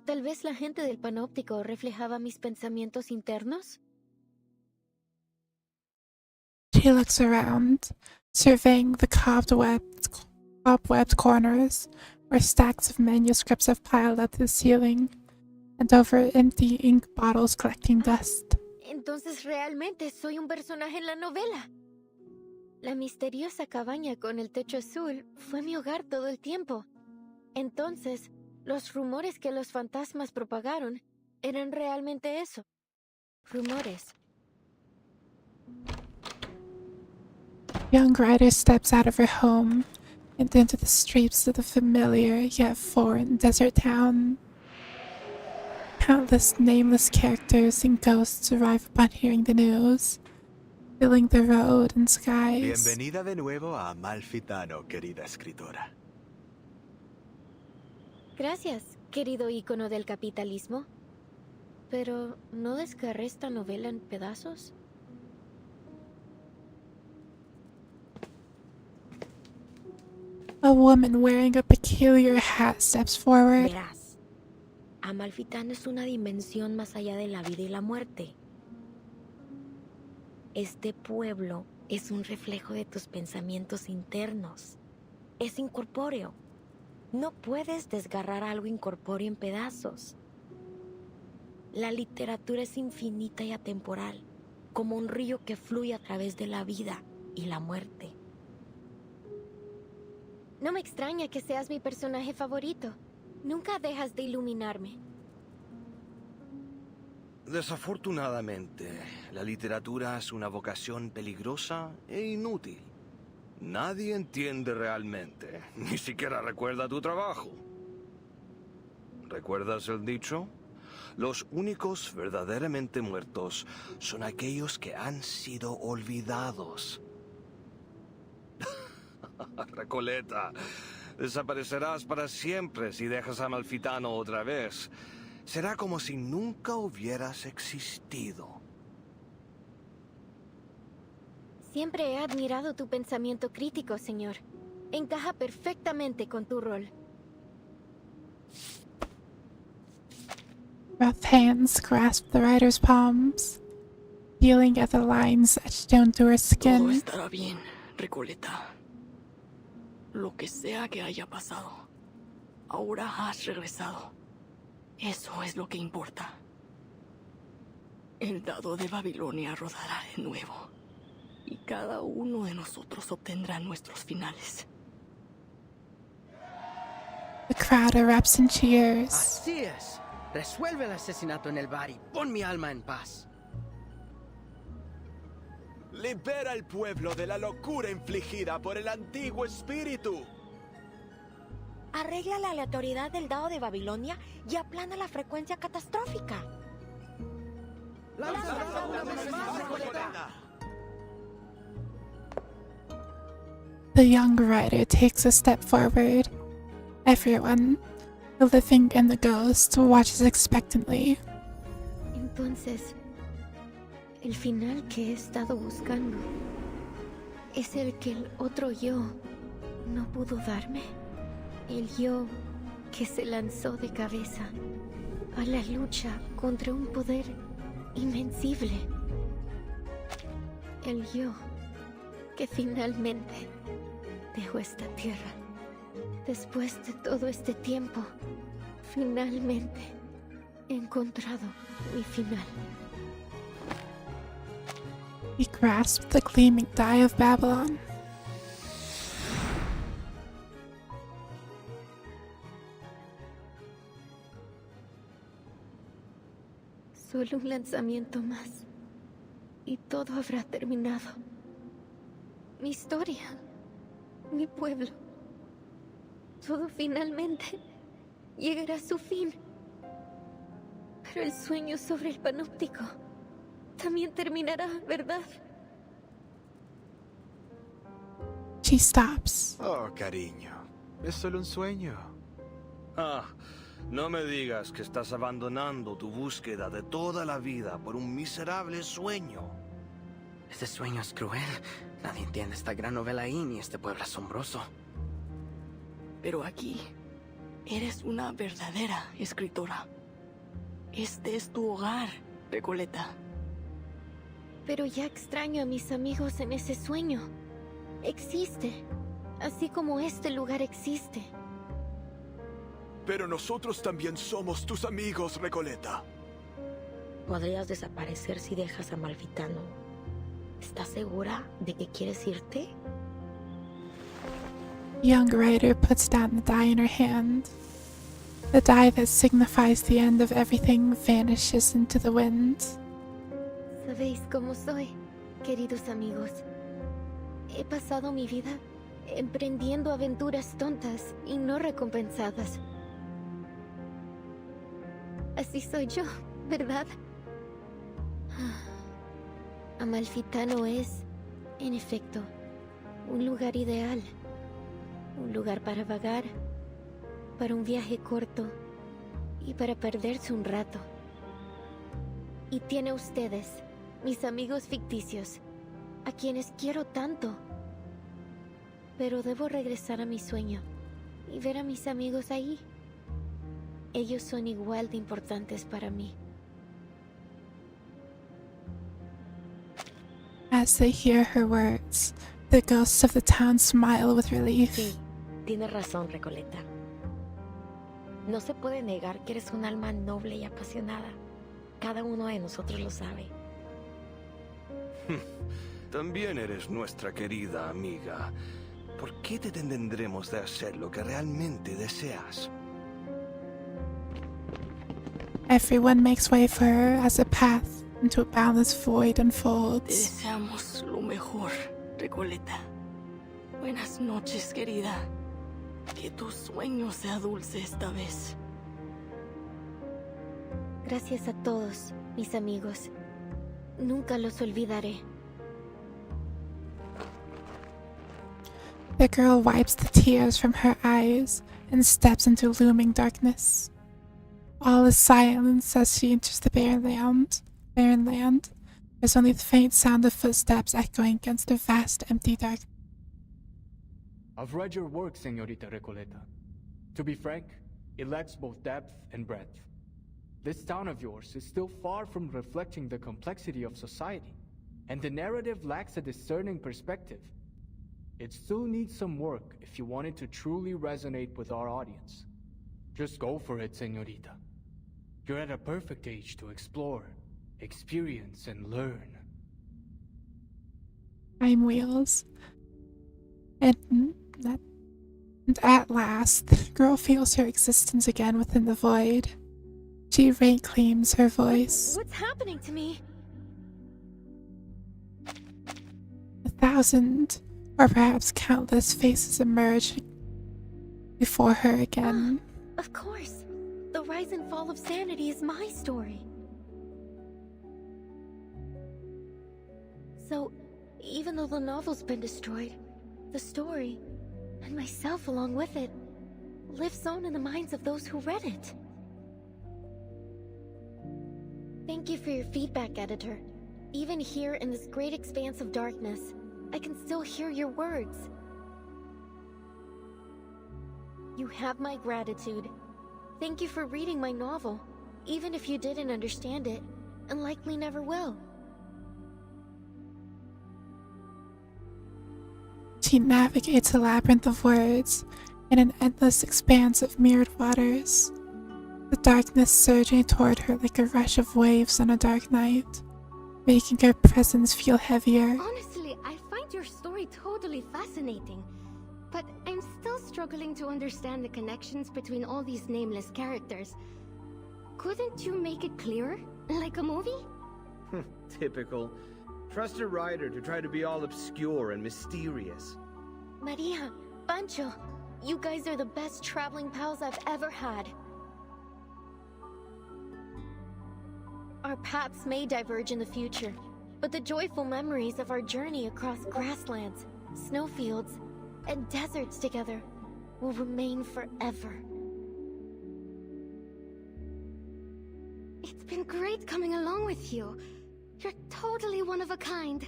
Tal vez la gente del panóptico reflejaba mis pensamientos internos. She looks around, surveying the cobwebbed corners where stacks of manuscripts have piled up to the ceiling, and over empty ink bottles collecting dust. Entonces realmente soy un personaje en la novela. La misteriosa cabaña con el techo azul fue mi hogar todo el tiempo. Entonces, los rumores que los fantasmas propagaron eran realmente eso. Rumores. Young Ryder steps out of her home and into the streets of the familiar yet foreign desert town. Countless nameless characters and ghosts arrive upon hearing the news, filling the road and skies. Bienvenida de nuevo a Amalfitano, querida escritora. Gracias, querido ícono del capitalismo. Pero, ¿no desgarré esta novela en pedazos? A woman wearing a peculiar hat steps forward. Verás, Amalfitano es una dimensión más allá de la vida y la muerte. Este pueblo es un reflejo de tus pensamientos internos. Es incorpóreo. No puedes desgarrar algo incorpóreo en pedazos. La literatura es infinita y atemporal, como un río que fluye a través de la vida y la muerte. No me extraña que seas mi personaje favorito. Nunca dejas de iluminarme. Desafortunadamente, la literatura es una vocación peligrosa e inútil. Nadie entiende realmente, ni siquiera recuerda tu trabajo. ¿Recuerdas el dicho? Los únicos verdaderamente muertos son aquellos que han sido olvidados. Recoleta, desaparecerás para siempre si dejas a Amalfitano otra vez. Será como si nunca hubieras existido. Siempre he admirado tu pensamiento crítico, señor. Encaja perfectamente con tu rol. Rough hands grasp the rider's palms, peeling at the lines etched into her Todo skin. estará bien, Recoleta. Lo que sea que haya pasado, ahora has regresado. Eso es lo que importa. El dado de Babilonia rodará de nuevo, y cada uno de nosotros obtendrá nuestros finales. The crowd erupts in cheers. Así es. Resuelve el asesinato en el bar y pon mi alma en paz. Libera al pueblo de la locura infligida por el antiguo espíritu. Arregla la aleatoriedad del dado de Babilonia y aplana la frecuencia catastrófica. The young writer takes a step forward. Everyone, the living and the ghost, watches expectantly. Entonces, el final que he estado buscando es el que el otro yo no pudo darme. El yo que se lanzó de cabeza a la lucha contra un poder invencible. El yo que finalmente dejó esta tierra. Después de todo este tiempo, finalmente he encontrado mi final. He grasped the gleaming die of Babylon. Solo un lanzamiento más y todo habrá terminado. Mi historia, mi pueblo, todo finalmente llegará a su fin. Pero el sueño sobre el panóptico también terminará, ¿verdad? She stops. Oh, cariño, es solo un sueño. Ah, no me digas que estás abandonando tu búsqueda de toda la vida por un miserable sueño. Este sueño es cruel. Nadie entiende esta gran novela ahí ni este pueblo asombroso. Pero aquí, eres una verdadera escritora. Este es tu hogar, Recoleta. Pero ya extraño a mis amigos en ese sueño. Existe, así como este lugar existe. Pero nosotros también somos tus amigos, Recoleta. Podrías desaparecer si dejas a Malfitano. ¿Estás segura de que quieres irte? Young writer puts down the die in her hand. The die that signifies the end of everything vanishes into the wind. ¿Sabéis cómo soy, queridos amigos? He pasado mi vida emprendiendo aventuras tontas y no recompensadas. Así soy yo, ¿verdad? Amalfitano es, en efecto, un lugar ideal. Un lugar para vagar, para un viaje corto y para perderse un rato. Y tiene a ustedes, mis amigos ficticios, a quienes quiero tanto. Pero debo regresar a mi sueño y ver a mis amigos ahí. Ellos son igual de importantes para mí. As they hear her words, the ghosts of the town smile with relief. Sí, tienes razón, Recoleta. No se puede negar que eres un alma noble y apasionada. Cada uno de nosotros lo sabe. También eres nuestra querida amiga. ¿Por qué te detendremos de hacer lo que realmente deseas? Everyone makes way for her as a path into a boundless void Te unfolds. deseamos lo mejor, Recoleta. Buenas noches, querida. Que tu sueño sea dulce esta vez. Gracias a todos, mis amigos. Nunca los olvidaré. The girl wipes the tears from her eyes and steps into looming darkness. All is silence as she enters the barren land. There's only the faint sound of footsteps echoing against the vast, empty darkness. I've read your work, Señorita Recoleta. To be frank, it lacks both depth and breadth. This town of yours is still far from reflecting the complexity of society, and the narrative lacks a discerning perspective. It still needs some work if you want it to truly resonate with our audience. Just go for it, Señorita. You're at a perfect age to explore, experience, and learn. Time wheels. And at last, the girl feels her existence again within the void. She reclaims her voice. What's happening to me? 1,000, or perhaps countless faces emerge before her again. Of course. The rise and fall of sanity is my story. So, even though the novel's been destroyed, the story, and myself along with it, lives on in the minds of those who read it. Thank you for your feedback, editor. Even here in this great expanse of darkness, I can still hear your words. You have my gratitude. Thank you for reading my novel, even if you didn't understand it, and likely never will. She navigates a labyrinth of words in an endless expanse of mirrored waters, the darkness surging toward her like a rush of waves on a dark night, making her presence feel heavier. Honestly, I find your story totally fascinating, but I'm still struggling to understand the connections between all these nameless characters. Couldn't you make it clearer? Like a movie? Typical. Trust a writer to try to be all obscure and mysterious. Maria, Pancho, you guys are the best traveling pals I've ever had. Our paths may diverge in the future, but the joyful memories of our journey across grasslands, snowfields, and deserts together will remain forever. It's been great coming along with you. You're totally one of a kind.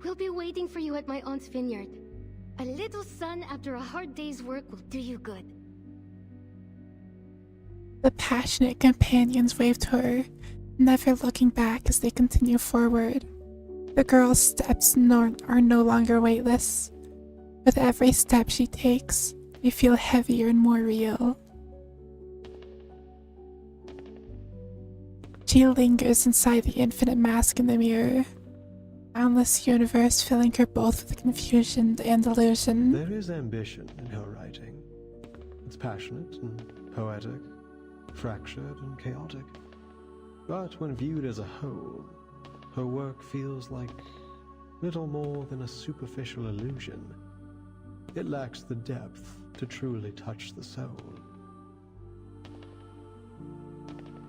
We'll be waiting for you at my aunt's vineyard. A little sun after a hard day's work will do you good. The passionate companions wave to her, never looking back as they continue forward. The girl's steps are no longer weightless. With every step she takes, they feel heavier and more real. She lingers inside the infinite mask in the mirror, boundless universe filling her both with confusion and illusion. There is ambition in her writing. It's passionate and poetic, fractured and chaotic. But when viewed as a whole, her work feels like little more than a superficial illusion. It lacks the depth to truly touch the soul.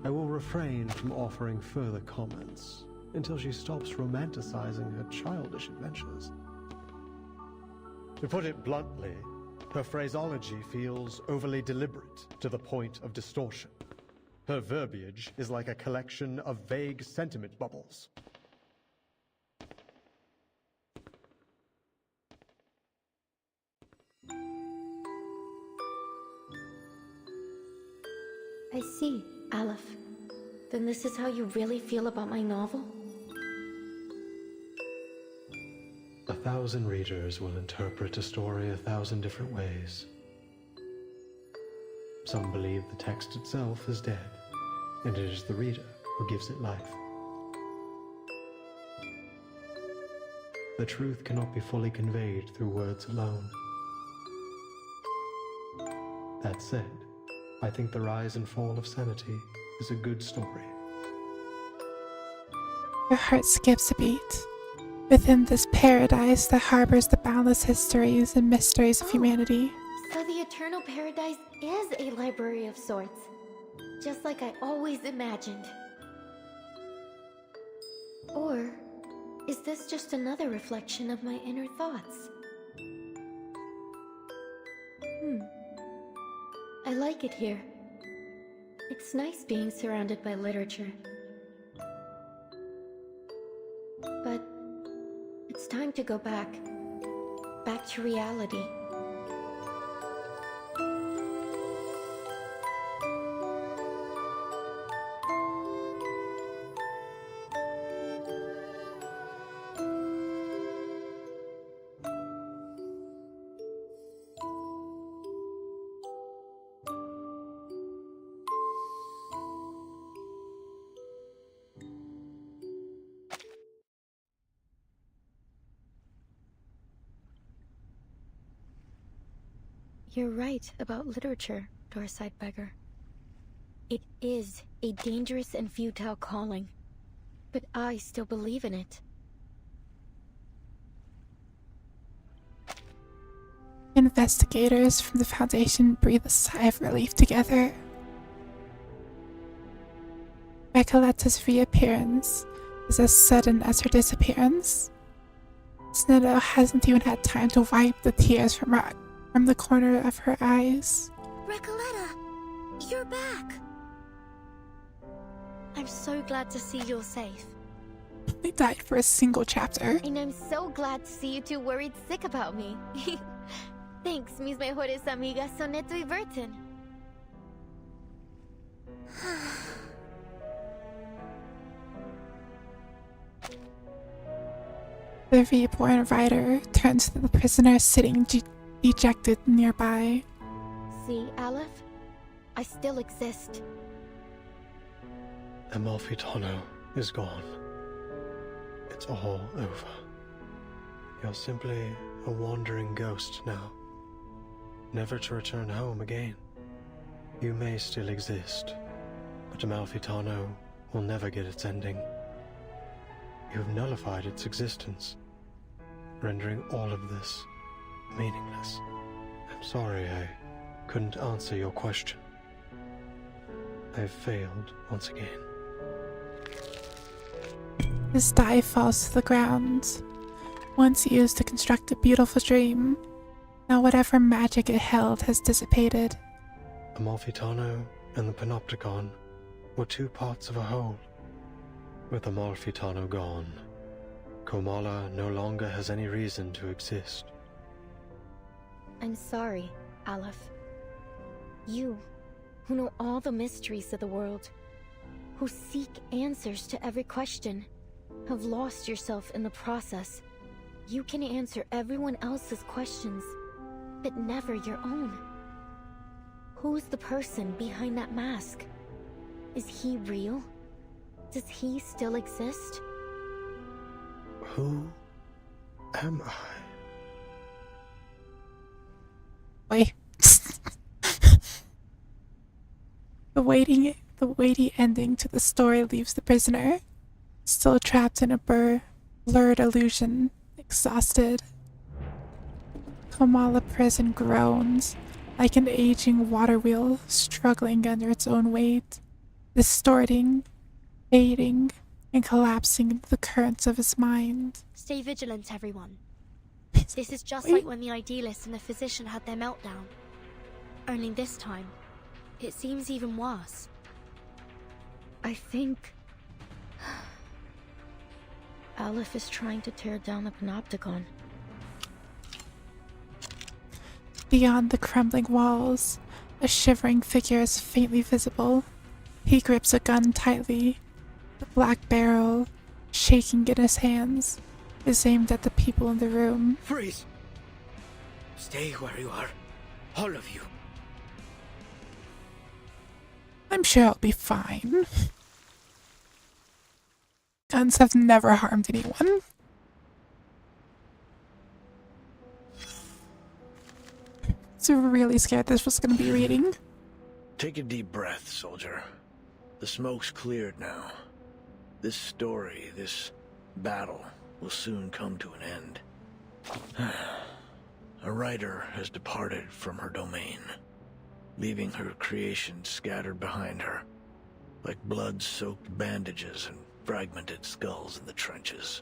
I will refrain from offering further comments until she stops romanticizing her childish adventures. To put it bluntly, her phraseology feels overly deliberate to the point of distortion. Her verbiage is like a collection of vague sentiment bubbles. I see, Aleph. Then this is how you really feel about my novel? 1,000 readers will interpret a story 1,000 different ways. Some believe the text itself is dead, and it is the reader who gives it life. The truth cannot be fully conveyed through words alone. That said, I think the rise and fall of sanity is a good story. Her heart skips a beat. Within this paradise that harbors the boundless histories and mysteries of humanity. So the Eternal Paradise is a library of sorts, just like I always imagined. Or is this just another reflection of my inner thoughts? I like it here. It's nice being surrounded by literature. But it's time to go back to reality. You're right about literature, Dorside Beggar. It is a dangerous and futile calling, but I still believe in it. Investigators from the Foundation breathe a sigh of relief together. Recoletta's reappearance is as sudden as her disappearance. Snedo hasn't even had time to wipe the tears from the corner of her eyes. Recoletta, you're back. I'm so glad to see you're safe. They died for a single chapter. And I'm so glad to see you two worried sick about me. Thanks, mis mejores amigas Soneto y Burton. The reborn writer turns to the prisoner sitting dejected nearby. See, Aleph? I still exist. Amalfitano is gone. It's all over. You're simply a wandering ghost now, never to return home again. You may still exist, but Amalfitano will never get its ending. You've nullified its existence, rendering all of this meaningless. I'm sorry I couldn't answer your question. I've failed once again. His die falls to the ground, once used to construct a beautiful dream. Now whatever magic it held has dissipated. Amalfitano and the Panopticon were two parts of a whole. With Amalfitano gone, Komala no longer has any reason to exist. I'm sorry, Aleph. You, who know all the mysteries of the world, who seek answers to every question, have lost yourself in the process. You can answer everyone else's questions, but never your own. Who's the person behind that mask? Is he real? Does he still exist? Who am I? Wait. The weighty ending to the story leaves the prisoner, still trapped in a blurred illusion, exhausted. Komala prison groans like an aging water wheel struggling under its own weight, distorting, fading, and collapsing into the currents of his mind. Stay vigilant, everyone. This is just like when the idealist and the physician had their meltdown. Only this time, it seems even worse. I think Aleph is trying to tear down the Panopticon. Beyond the crumbling walls, a shivering figure is faintly visible. He grips a gun tightly. The black barrel, shaking in his hands, is aimed at the people in the room. Freeze! Stay where you are. All of you. I'm sure I'll be fine. Guns have never harmed anyone. So really scared this was going to be reading. Take a deep breath, soldier. The smoke's cleared now. This story, this battle, will soon come to an end. A writer has departed from her domain, leaving her creation scattered behind her, like blood-soaked bandages and fragmented skulls in the trenches.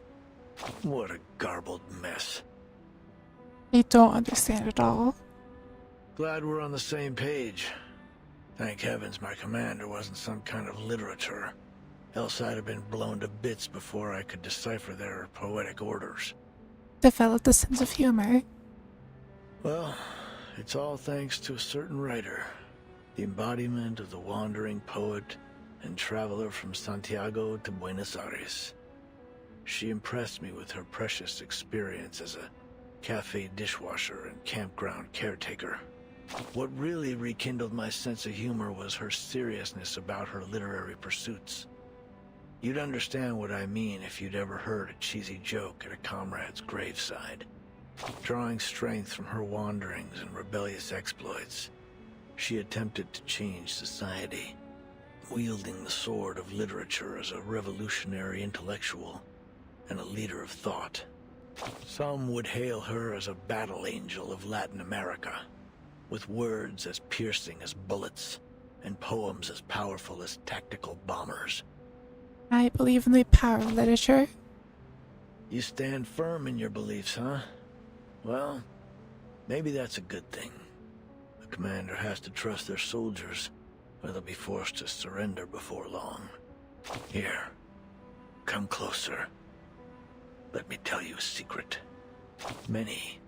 What a garbled mess. I don't understand at all. Glad we're on the same page. Thank heavens my commander wasn't some kind of literature. Else I'd have been blown to bits before I could decipher their poetic orders. Developed a sense of humor. Well, it's all thanks to a certain writer, the embodiment of the wandering poet and traveler from Santiago to Buenos Aires. She impressed me with her precious experience as a cafe dishwasher and campground caretaker. What really rekindled my sense of humor was her seriousness about her literary pursuits. You'd understand what I mean if you'd ever heard a cheesy joke at a comrade's graveside. Drawing strength from her wanderings and rebellious exploits, she attempted to change society, wielding the sword of literature as a revolutionary intellectual and a leader of thought. Some would hail her as a battle angel of Latin America, with words as piercing as bullets, and poems as powerful as tactical bombers. I believe in the power of literature. You stand firm in your beliefs, huh? Well, maybe that's a good thing. The commander has to trust their soldiers, or they'll be forced to surrender before long. Here, come closer. Let me tell you a secret. Many,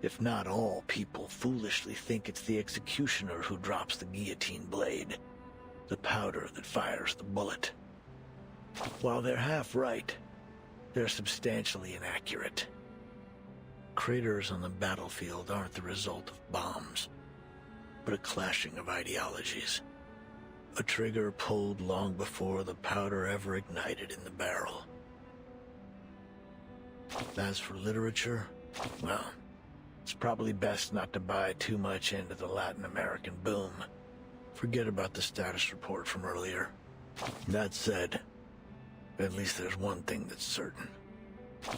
if not all, people foolishly think it's the executioner who drops the guillotine blade, the powder that fires the bullet. While they're half right, they're substantially inaccurate. Craters on the battlefield aren't the result of bombs, but a clashing of ideologies. A trigger pulled long before the powder ever ignited in the barrel. As for literature, well, it's probably best not to buy too much into the Latin American boom. Forget about the status report from earlier. That said, at least there's one thing that's certain.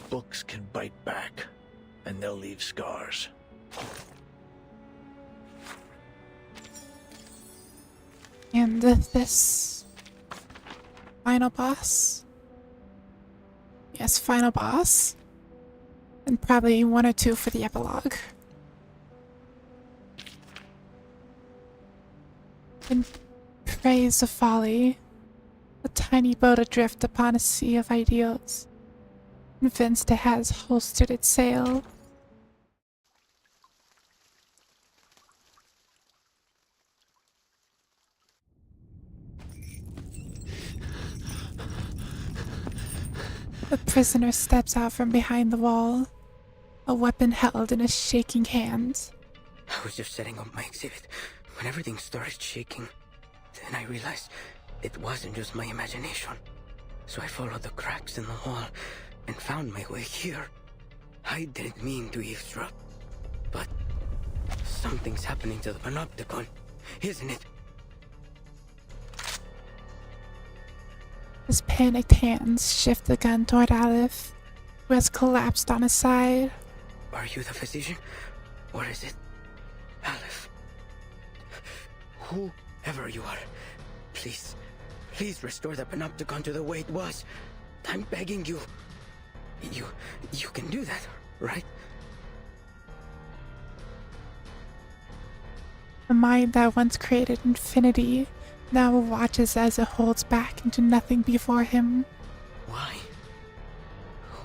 Books can bite back, and they'll leave scars. And this final boss? Yes, final boss. And probably 1 or 2 for the epilogue. In praise of folly, a tiny boat adrift upon a sea of ideals, convinced it has hoisted its sail. The prisoner steps out from behind the wall, a weapon held in a shaking hand. I was just setting up my exhibit when everything started shaking. Then I realized it wasn't just my imagination. So I followed the cracks in the wall and found my way here. I didn't mean to eavesdrop, but something's happening to the panopticon, isn't it? His panicked hands shift the gun toward Aleph, who has collapsed on his side. Are you the physician? Or is it Aleph? Whoever you are, please restore the panopticon to the way it was. I'm begging you. You can do that, right? The mind that once created infinity now watches as it holds back into nothing before him. Why?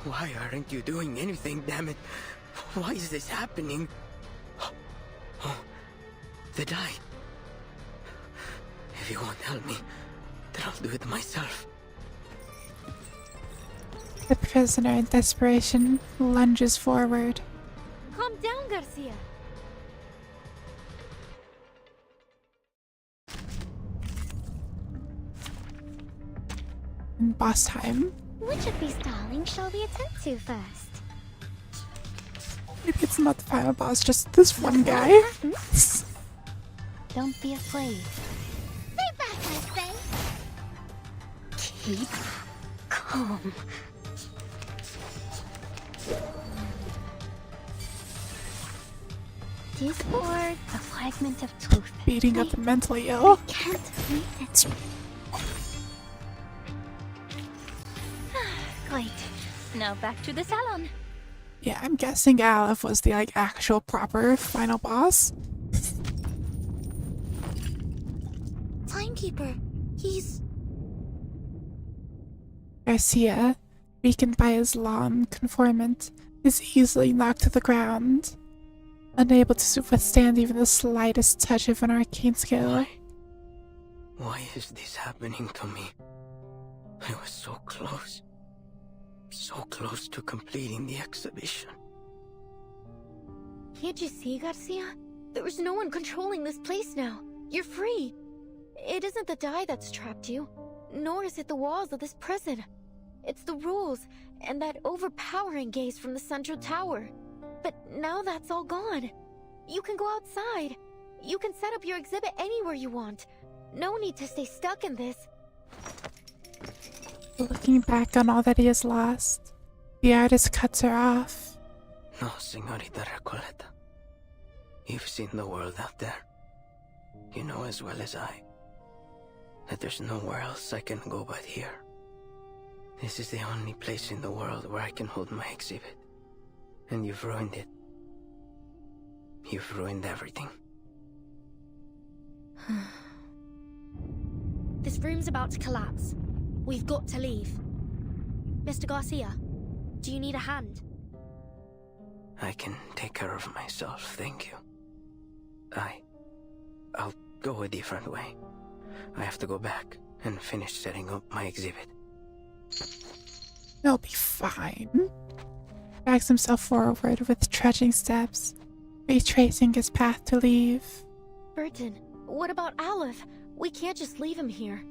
Why aren't you doing anything, damn it? Why is this happening? Oh, the die. If you won't help me, then I'll do it myself. The prisoner, in desperation, lunges forward. Calm down, Garcia. In boss time. Which of these darlings shall we attend to first? Maybe it's not the final boss, just this one guy. Don't be afraid. Stay back, I say. Keep calm. Discord, a fragment of truth. Beating up the mentally ill. Can't read it. Great. Now back to the salon. Yeah, I'm guessing Aleph was the actual proper final boss. Timekeeper, he's... Garcia, weakened by his long confinement, is easily knocked to the ground, unable to withstand even the slightest touch of an arcane skill. Why is this happening to me? I was so close. So close to completing the exhibition. Can't you see, Garcia? There's no one controlling this place now. You're free. It isn't the die that's trapped you, nor is it the walls of this prison. It's the rules and that overpowering gaze from the central tower. But now that's all gone. You can go outside. You can set up your exhibit anywhere you want. No need to stay stuck in this. Looking back on all that he has lost, the artist cuts her off. No, Señorita Recoleta. You've seen the world out there. You know as well as I that there's nowhere else I can go but here. This is the only place in the world where I can hold my exhibit. And you've ruined it. You've ruined everything. This room's about to collapse. We've got to leave. Mr. Garcia, do you need a hand? I can take care of myself, thank you. I'll go a different way. I have to go back and finish setting up my exhibit. He'll be fine. Drags himself forward with trudging steps, retracing his path to leave. Burton, what about Aleph? We can't just leave him here.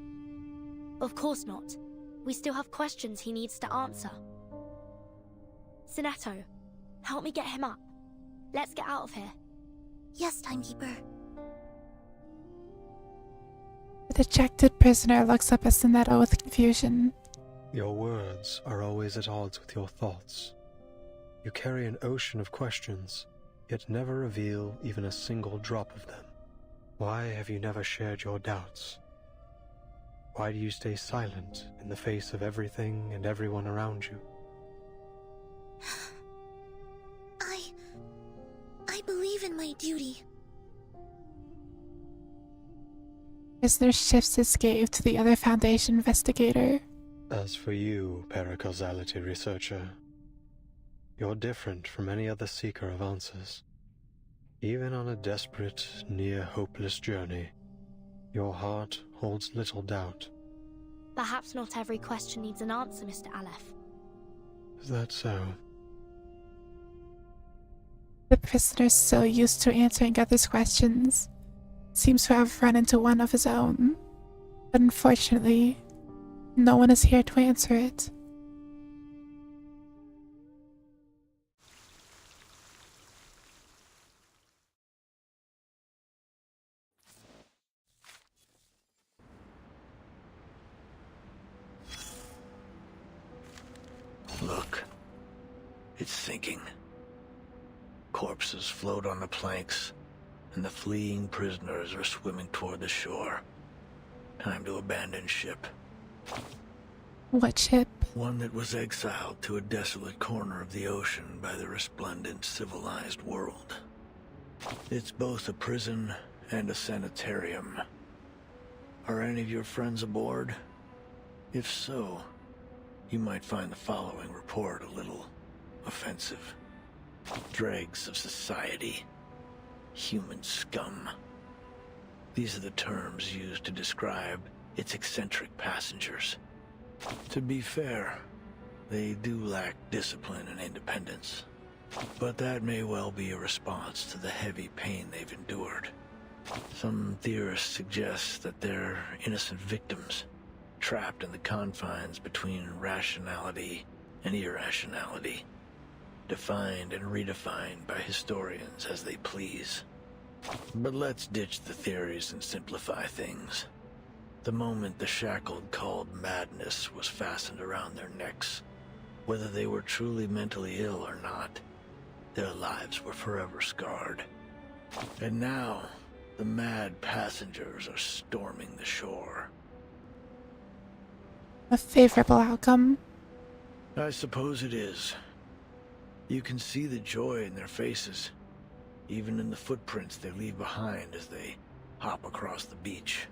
Of course not. We still have questions he needs to answer. Sinetto, help me get him up. Let's get out of here. Yes, timekeeper. The dejected prisoner looks up at Sinetto with confusion. Your words are always at odds with your thoughts. You carry an ocean of questions, yet never reveal even a single drop of them. Why have you never shared your doubts? Why do you stay silent in the face of everything and everyone around you? I believe in my duty. Prisoner shifts his gaze to the other Foundation investigator. As for you, paracausality researcher, you're different from any other seeker of answers. Even on a desperate, near-hopeless journey, your heart holds little doubt. Perhaps not every question needs an answer, Mr. Aleph. Is that so? The prisoner, so used to answering others' questions, seems to have run into one of his own. But unfortunately, no one is here to answer it. Look. It's sinking. Corpses float on the planks, and the fleeing prisoners are swimming toward the shore. Time to abandon ship. What ship? One that was exiled to a desolate corner of the ocean by the resplendent civilized world. It's both a prison and a sanitarium. Are any of your friends aboard? If so, you might find the following report a little offensive. Dregs of society. Human scum. These are the terms used to describe its eccentric passengers. To be fair, they do lack discipline and independence. But that may well be a response to the heavy pain they've endured. Some theorists suggest that they're innocent victims, trapped in the confines between rationality and irrationality, defined and redefined by historians as they please. But let's ditch the theories and simplify things. The moment the shackle called madness was fastened around their necks, whether they were truly mentally ill or not, their lives were forever scarred. And now, the mad passengers are storming the shore. A favorable outcome. I suppose it is. You can see the joy in their faces, even in the footprints they leave behind as they hop across the beach.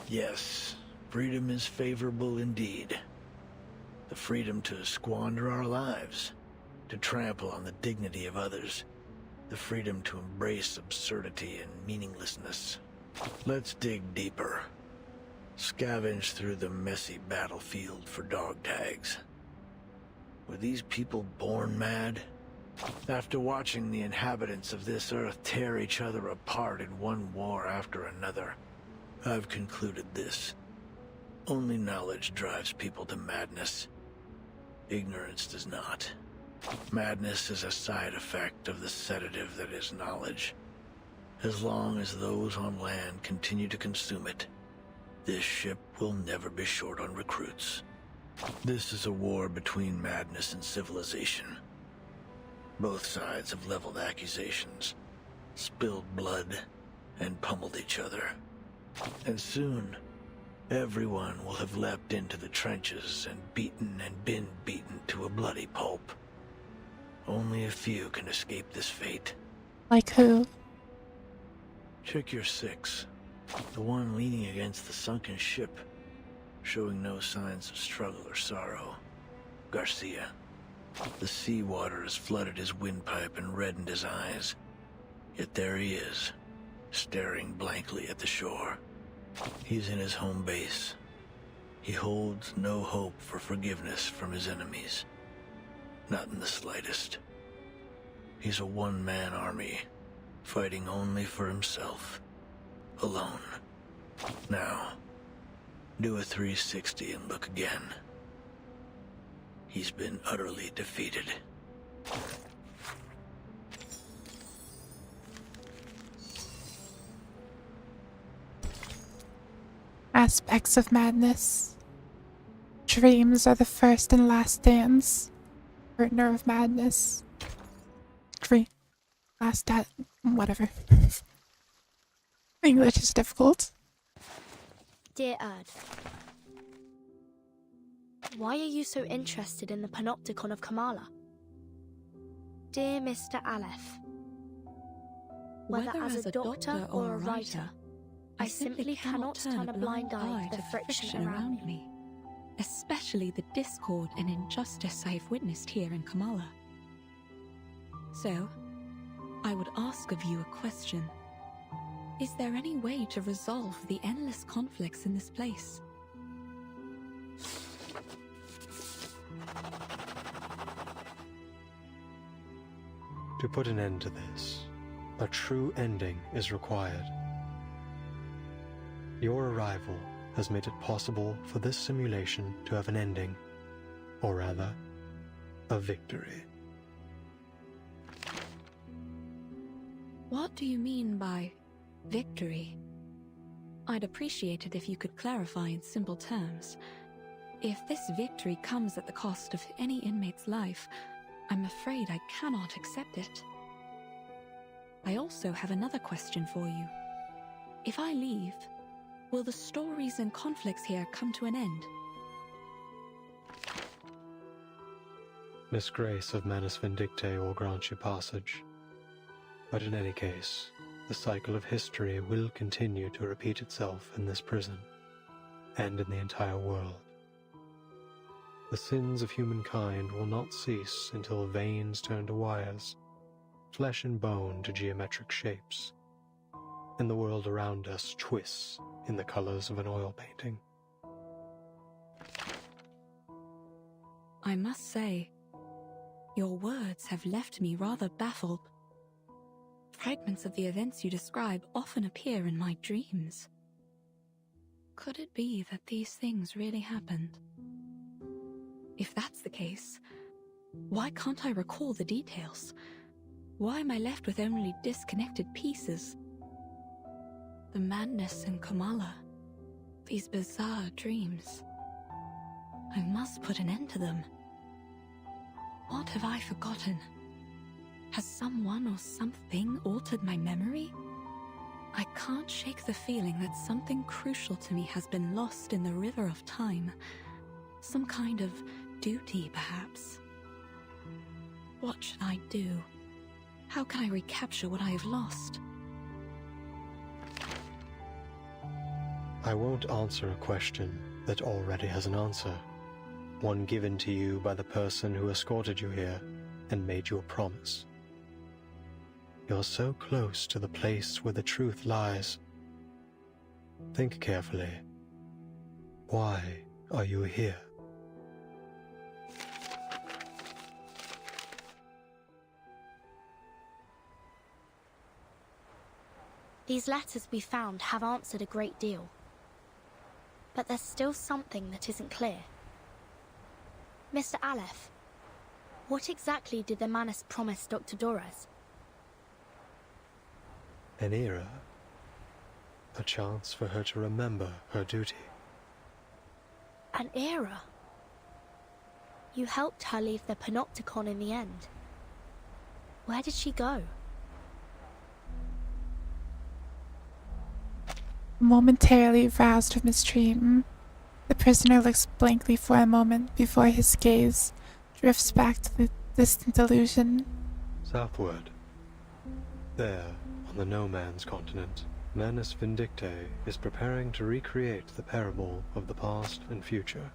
Yes, freedom is favorable indeed. The freedom to squander our lives, to trample on the dignity of others, the freedom to embrace absurdity and meaninglessness. Let's dig deeper. Scavenge through the messy battlefield for dog tags. Were these people born mad? After watching the inhabitants of this earth tear each other apart in one war after another, I've concluded this. Only knowledge drives people to madness. Ignorance does not. Madness is a side effect of the sedative that is knowledge. As long as those on land continue to consume it, this ship will never be short on recruits. This is a war between madness and civilization. Both sides have leveled accusations, spilled blood, and pummeled each other. And soon, everyone will have leapt into the trenches and been beaten to a bloody pulp. Only a few can escape this fate. Like who? Check your 6. The one leaning against the sunken ship, showing no signs of struggle or sorrow. Garcia. The seawater has flooded his windpipe and reddened his eyes. Yet there he is, staring blankly at the shore. He's in his home base. He holds no hope for forgiveness from his enemies. Not in the slightest. He's a one-man army, fighting only for himself. Alone. Now, do a 360 and look again. He's been utterly defeated. Aspects of madness. Dreams are the first and last stands. Partner of madness. Whatever. English is difficult. Dear Erd, why are you so interested in the panopticon of Kamala? Dear Mr. Aleph, whether as a doctor or a writer, I simply cannot turn a blind eye to the friction around me. Especially the discord and injustice I have witnessed here in Kamala. So, I would ask of you a question. Is there any way to resolve the endless conflicts in this place? To put an end to this, a true ending is required. Your arrival has made it possible for this simulation to have an ending, or rather, a victory. What do you mean by victory? I'd appreciate it if you could clarify in simple terms. If this victory comes at the cost of any inmate's life, I'm afraid I cannot accept it. I also have another question for you. If I leave, will the stories and conflicts here come to an end? Miss Grace of Manus Vindicte will grant you passage. But in any case, the cycle of history will continue to repeat itself in this prison, and in the entire world. The sins of humankind will not cease until veins turn to wires, flesh and bone to geometric shapes, and the world around us twists in the colors of an oil painting. I must say, your words have left me rather baffled. Fragments of the events you describe often appear in my dreams. Could it be that these things really happened? If that's the case, why can't I recall the details? Why am I left with only disconnected pieces? The madness in Kamala, these bizarre dreams. I must put an end to them. What have I forgotten? Has someone or something altered my memory? I can't shake the feeling that something crucial to me has been lost in the river of time. Some kind of duty, perhaps. What should I do? How can I recapture what I have lost? I won't answer a question that already has an answer, one given to you by the person who escorted you here and made you a promise. You're so close to the place where the truth lies. Think carefully. Why are you here? These letters we found have answered a great deal. But there's still something that isn't clear. Mr. Aleph, what exactly did the Manus promise Dr. Dorez? An era. A chance for her to remember her duty. An era? You helped her leave the Panopticon in the end. Where did she go? Momentarily roused from his dream, the prisoner looks blankly for a moment before his gaze drifts back to the distant illusion. Southward. There, on the No Man's continent, Manus Vindictae is preparing to recreate the parable of the past and future.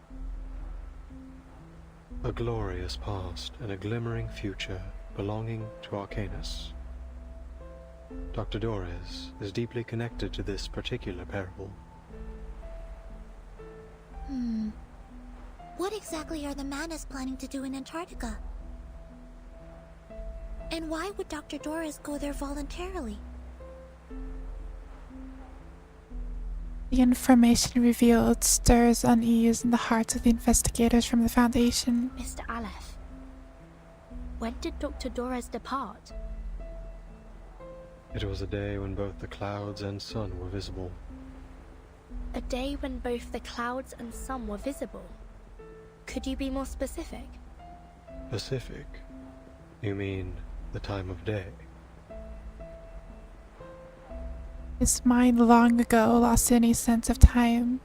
A glorious past and a glimmering future belonging to Arcanus. Dr. Dorez is deeply connected to this particular parable. What exactly are the Manus planning to do in Antarctica? And why would Dr. Dorez go there voluntarily? The information revealed stirs unease in the hearts of the investigators from the Foundation. Mr. Aleph, when did Dr. Dorez depart? It was a day when both the clouds and sun were visible. A day when both the clouds and sun were visible. Could you be more specific? Pacific? You mean the time of day? His mind long ago lost any sense of time,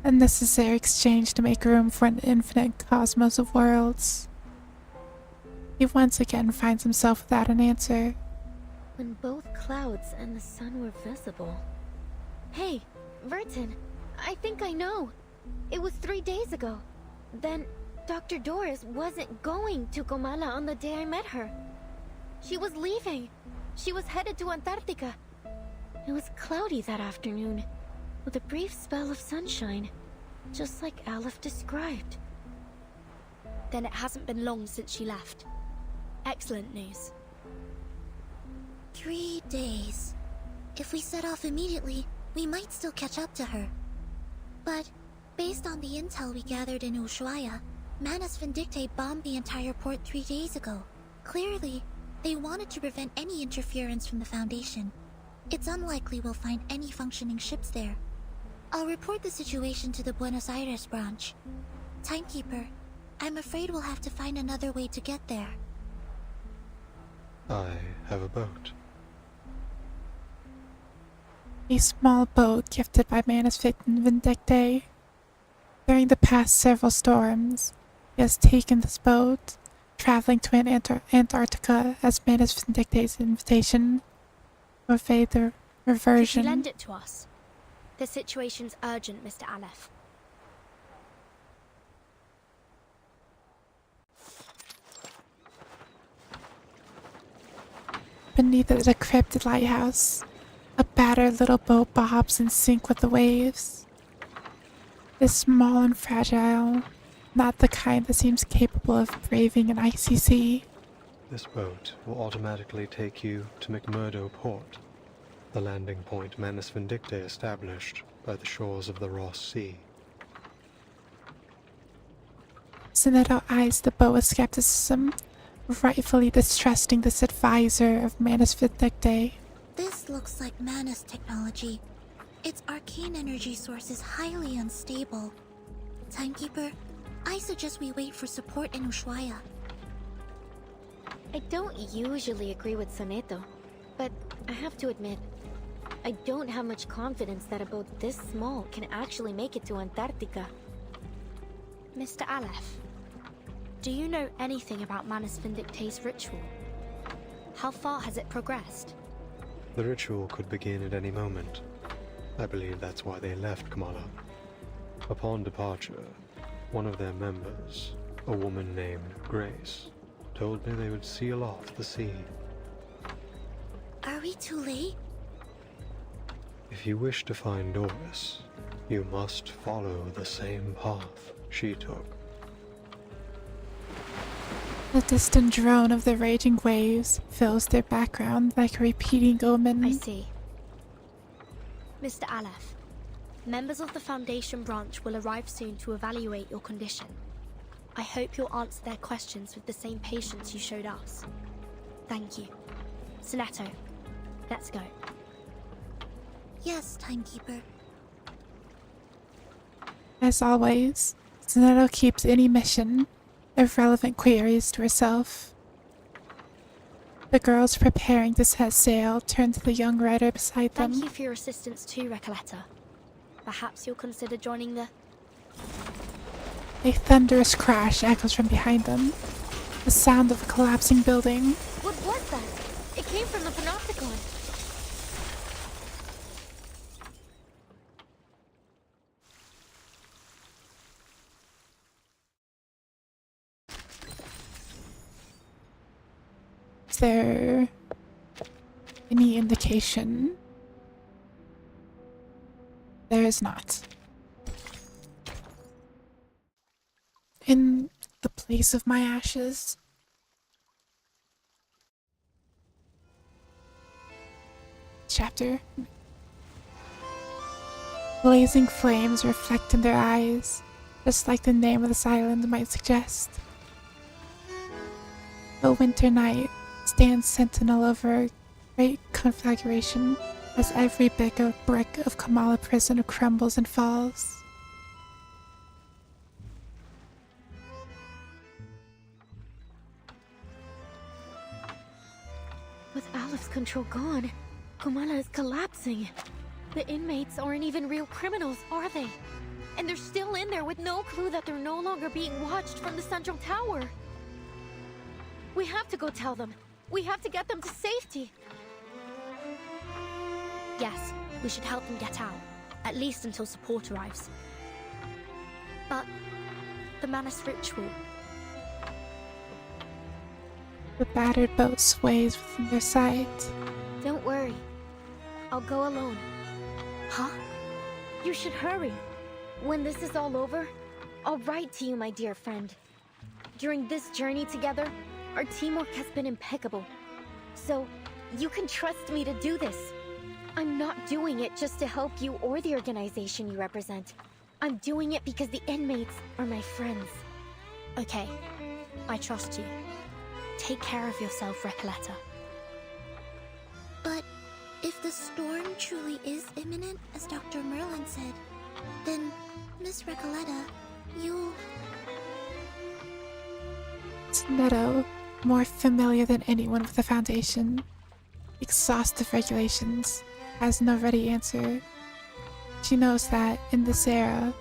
a necessary exchange to make room for an infinite cosmos of worlds. He once again finds himself without an answer. When both clouds and the sun were visible. Hey, Vertin, I think I know. It was 3 days ago. Then Dr. Dorez wasn't going to Comala on the day I met her. She was leaving. She was headed to Antarctica. It was cloudy that afternoon, with a brief spell of sunshine, just like Aleph described. Then it hasn't been long since she left. Excellent news. 3 days. If we set off immediately, we might still catch up to her. But, based on the intel we gathered in Ushuaia, Manus Vindictae bombed the entire port 3 days ago. Clearly, they wanted to prevent any interference from the Foundation. It's unlikely we'll find any functioning ships there. I'll report the situation to the Buenos Aires branch. Timekeeper, I'm afraid we'll have to find another way to get there. I have a boat. A small boat gifted by Manus Vindictae. During the past several storms, he has taken this boat, traveling to Antarctica as Manus Vindictae's invitation. To evade the reversion. Could you lend it to us? The situation's urgent, Mr. Aleph. Beneath the decrepit lighthouse, a battered little boat bobs in sync with the waves. It is small and fragile, not the kind that seems capable of braving an icy sea. This boat will automatically take you to McMurdo Port, the landing point Manus Vindictae established by the shores of the Ross Sea. Sonetto eyes the boat with skepticism, rightfully distrusting this advisor of Manus Vindictae. This looks like Manus technology. Its arcane energy source is highly unstable. Timekeeper, I suggest we wait for support in Ushuaia. I don't usually agree with Sonetto, but I have to admit, I don't have much confidence that a boat this small can actually make it to Antarctica. Mr. Aleph, do you know anything about Manus Vindictae's ritual? How far has it progressed? The ritual could begin at any moment. I believe that's why they left Kamala. Upon departure, one of their members, a woman named Grace, told me they would seal off the sea. Are we too late? If you wish to find Doris, you must follow the same path she took. The distant drone of the raging waves fills their background like a repeating omen. I see. Mr. Aleph, members of the Foundation branch will arrive soon to evaluate your condition. I hope you'll answer their questions with the same patience you showed us. Thank you. Sonetto, let's go. Yes, Timekeeper. As always, Sonetto keeps any mission, irrelevant queries to herself. The girls preparing to set sail turn to the young rider beside them. Thank you for your assistance too, Recoleta. Perhaps you'll consider joining the... A thunderous crash echoes from behind them. The sound of a collapsing building. What was that? It came from the Panopticon. Is there any indication? There is not. In the place of my ashes. Chapter. Blazing flames reflect in their eyes, just like the name of this island might suggest. The winter night stands sentinel over a great conflagration as every brick of Kamala prison crumbles and falls. With Alep's control gone, Kamala is collapsing. The inmates aren't even real criminals, are they? And they're still in there with no clue that they're no longer being watched from the central tower. We have to go tell them. We have to get them to safety. Yes, we should help them get out. At least until support arrives. But... the Manus ritual... The battered boat sways within their sight. Don't worry. I'll go alone. Huh? You should hurry. When this is all over, I'll write to you, my dear friend. During this journey together, our teamwork has been impeccable. So, you can trust me to do this. I'm not doing it just to help you or the organization you represent. I'm doing it because the inmates are my friends. Okay, I trust you. Take care of yourself, Recoleta. But if the storm truly is imminent, as Dr. Merlin said, then, Miss Recoleta, you'll... Meadow, more familiar than anyone with the Foundation, exhaustive regulations, has no ready answer. She knows that, in this era,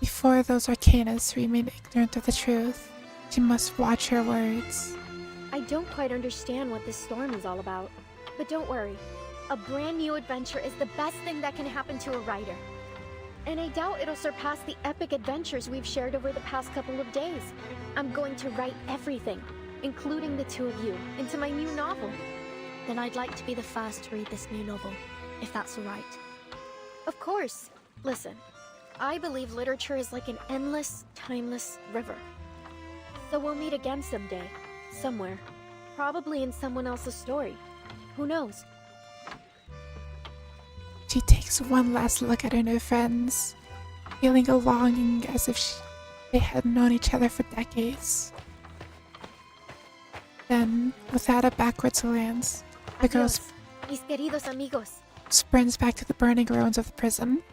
before those Arcanus remain ignorant of the truth, she must watch her words. I don't quite understand what this storm is all about. But don't worry. A brand new adventure is the best thing that can happen to a writer. And I doubt it'll surpass the epic adventures we've shared over the past couple of days. I'm going to write everything, including the two of you, into my new novel. Then I'd like to be the first to read this new novel, if that's alright. Of course. Listen, I believe literature is like an endless, timeless river. So we'll meet again someday, somewhere. Probably in someone else's story. Who knows? She takes one last look at her new friends, feeling a longing as if they had known each other for decades. Then, without a backwards glance, the girl mis queridos amigos. sprints back to the burning ruins of the prison.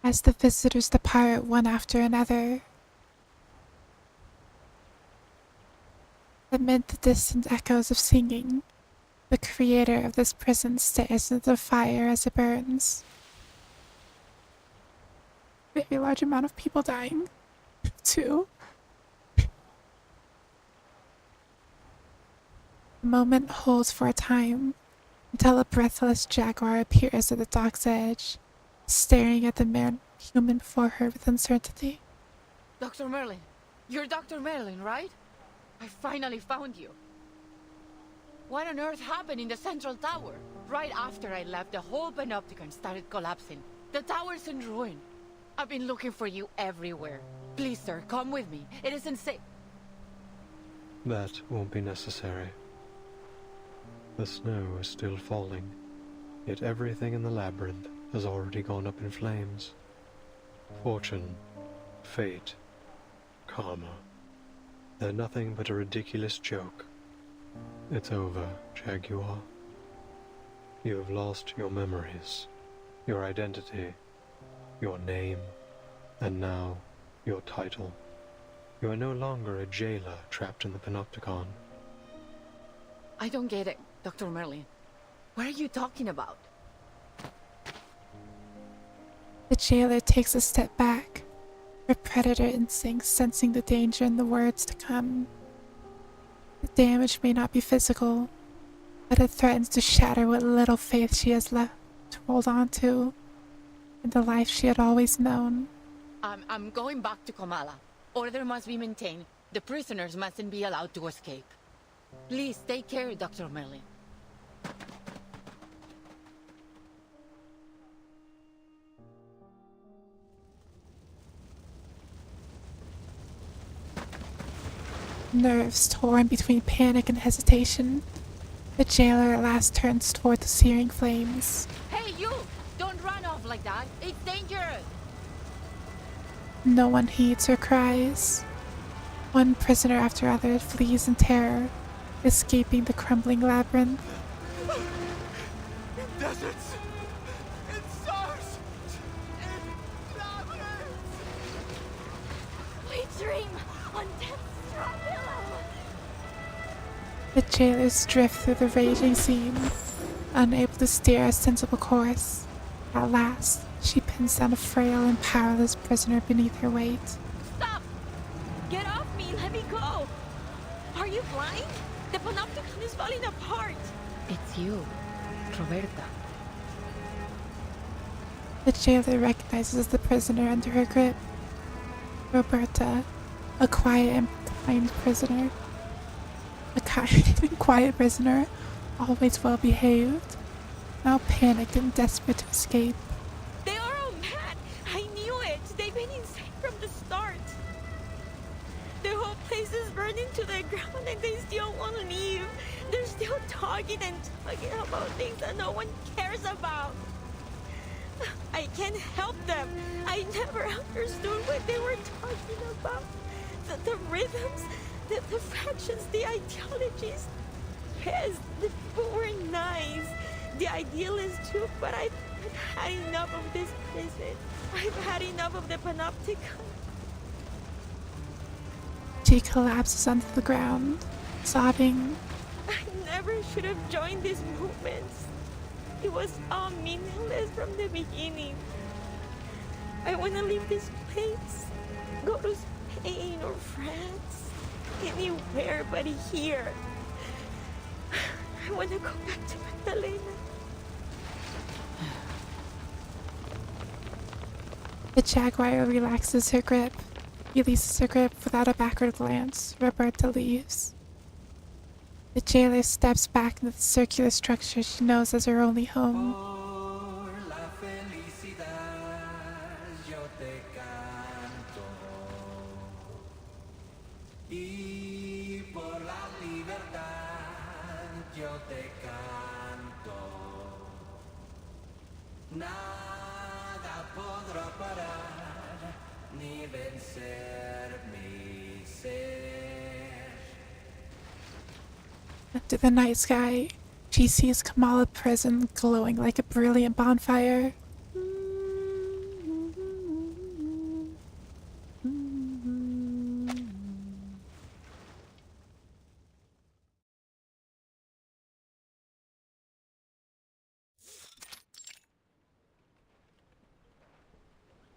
As the visitors depart one after another, amid the distant echoes of singing, the creator of this prison stares into the fire as it burns. Very large amount of people dying, too. The moment holds for a time until a breathless jaguar appears at the dock's edge, staring at the mere human before her with uncertainty. Dr. Merlin, you're Dr. Merlin, right? I finally found you. What on earth happened in the central tower? Right after I left, the whole panopticon started collapsing. The tower's in ruin. I've been looking for you everywhere. Please, sir, come with me. It isn't safe. That won't be necessary. The snow is still falling, yet everything in the labyrinth has already gone up in flames. Fortune, fate, karma. They're nothing but a ridiculous joke. It's over, Jaguar. You have lost your memories, your identity, your name, and now your title. You are no longer a jailer trapped in the Panopticon. I don't get it, Dr. Merlin. What are you talking about? The jailer takes a step back, her predator instincts sensing the danger in the words to come. The damage may not be physical, but it threatens to shatter what little faith she has left to hold on to in the life she had always known. I'm going back to Kamala. Order must be maintained. The prisoners mustn't be allowed to escape. Please take care, Dr. Merlin. Nerves torn between panic and hesitation, the jailer at last turns toward the searing flames. Hey, you! Don't run off like that. It's dangerous. No one heeds her cries. One prisoner after another flees in terror, escaping the crumbling labyrinth. Deserts! In stars! In labyrinths! We dream on death's straw pillow. The jailers drift through the raging scene, unable to steer a sensible course. At last, she pins down a frail and powerless prisoner beneath her weight. Stop! Get off me! Let me go! Are you blind? The panopticon is falling apart! It's you, Roberta. The jailer recognizes the prisoner under her grip. Roberta, a quiet and kind prisoner. A kind and quiet prisoner, always well behaved, now panicked and desperate to escape. They are all mad! I knew it! They've been insane from the start! The whole place is burning to the ground and they still won't leave! They're still talking and talking about things that no one cares about! I can't help them! I never understood what they were talking about! The rhythms, the factions, the ideologies. Yes, the people were nice. The idealists too, but I've had enough of this prison. I've had enough of the panopticon. She collapses onto the ground, sobbing. I never should have joined these movements. It was all meaningless from the beginning. I want to leave this place. Go to Spain or France. Anywhere but here. I want to go back to Magdalena. The jaguar relaxes her grip, releases her grip without a backward glance. Roberta leaves. The jailer steps back into the circular structure she knows as her only home. Under the night sky, she sees Kamala prison glowing like a brilliant bonfire.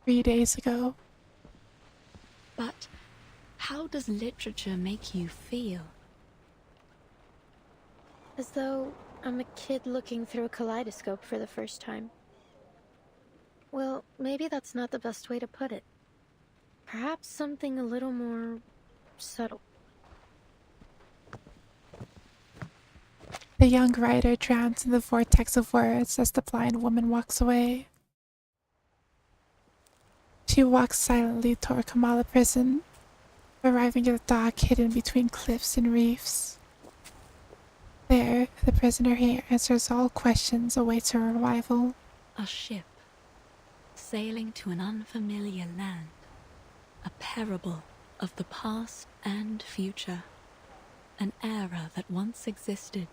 3 days ago. But how does literature make you feel? As though I'm a kid looking through a kaleidoscope for the first time. Well, maybe that's not the best way to put it. Perhaps something a little more subtle. The young writer drowns in the vortex of words as the blind woman walks away. She walks silently toward Kamala prison, arriving at a dock hidden between cliffs and reefs. There, the prisoner here answers all questions, awaits her arrival. A ship, sailing to an unfamiliar land. A parable of the past and future. An era that once existed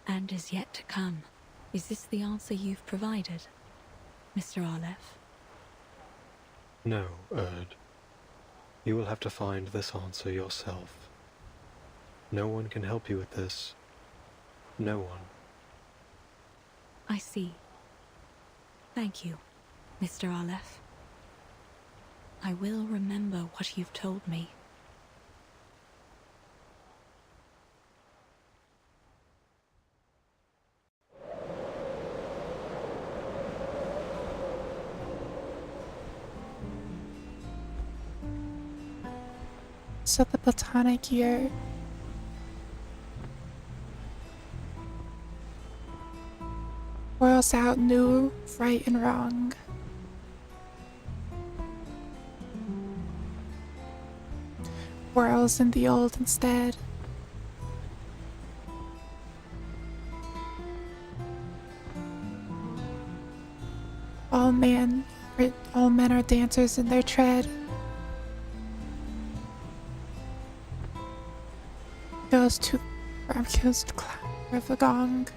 and is yet to come. Is this the answer you've provided, Mr. Aleph? No, Erd. You will have to find this answer yourself. No one can help you with this. No one. I see. Thank you, Mr. Aleph. I will remember what you've told me. So the platonic year. Whirls out new, right and wrong. Whirls in the old instead. All men are dancers in their tread. Goes to the clatter of a gong.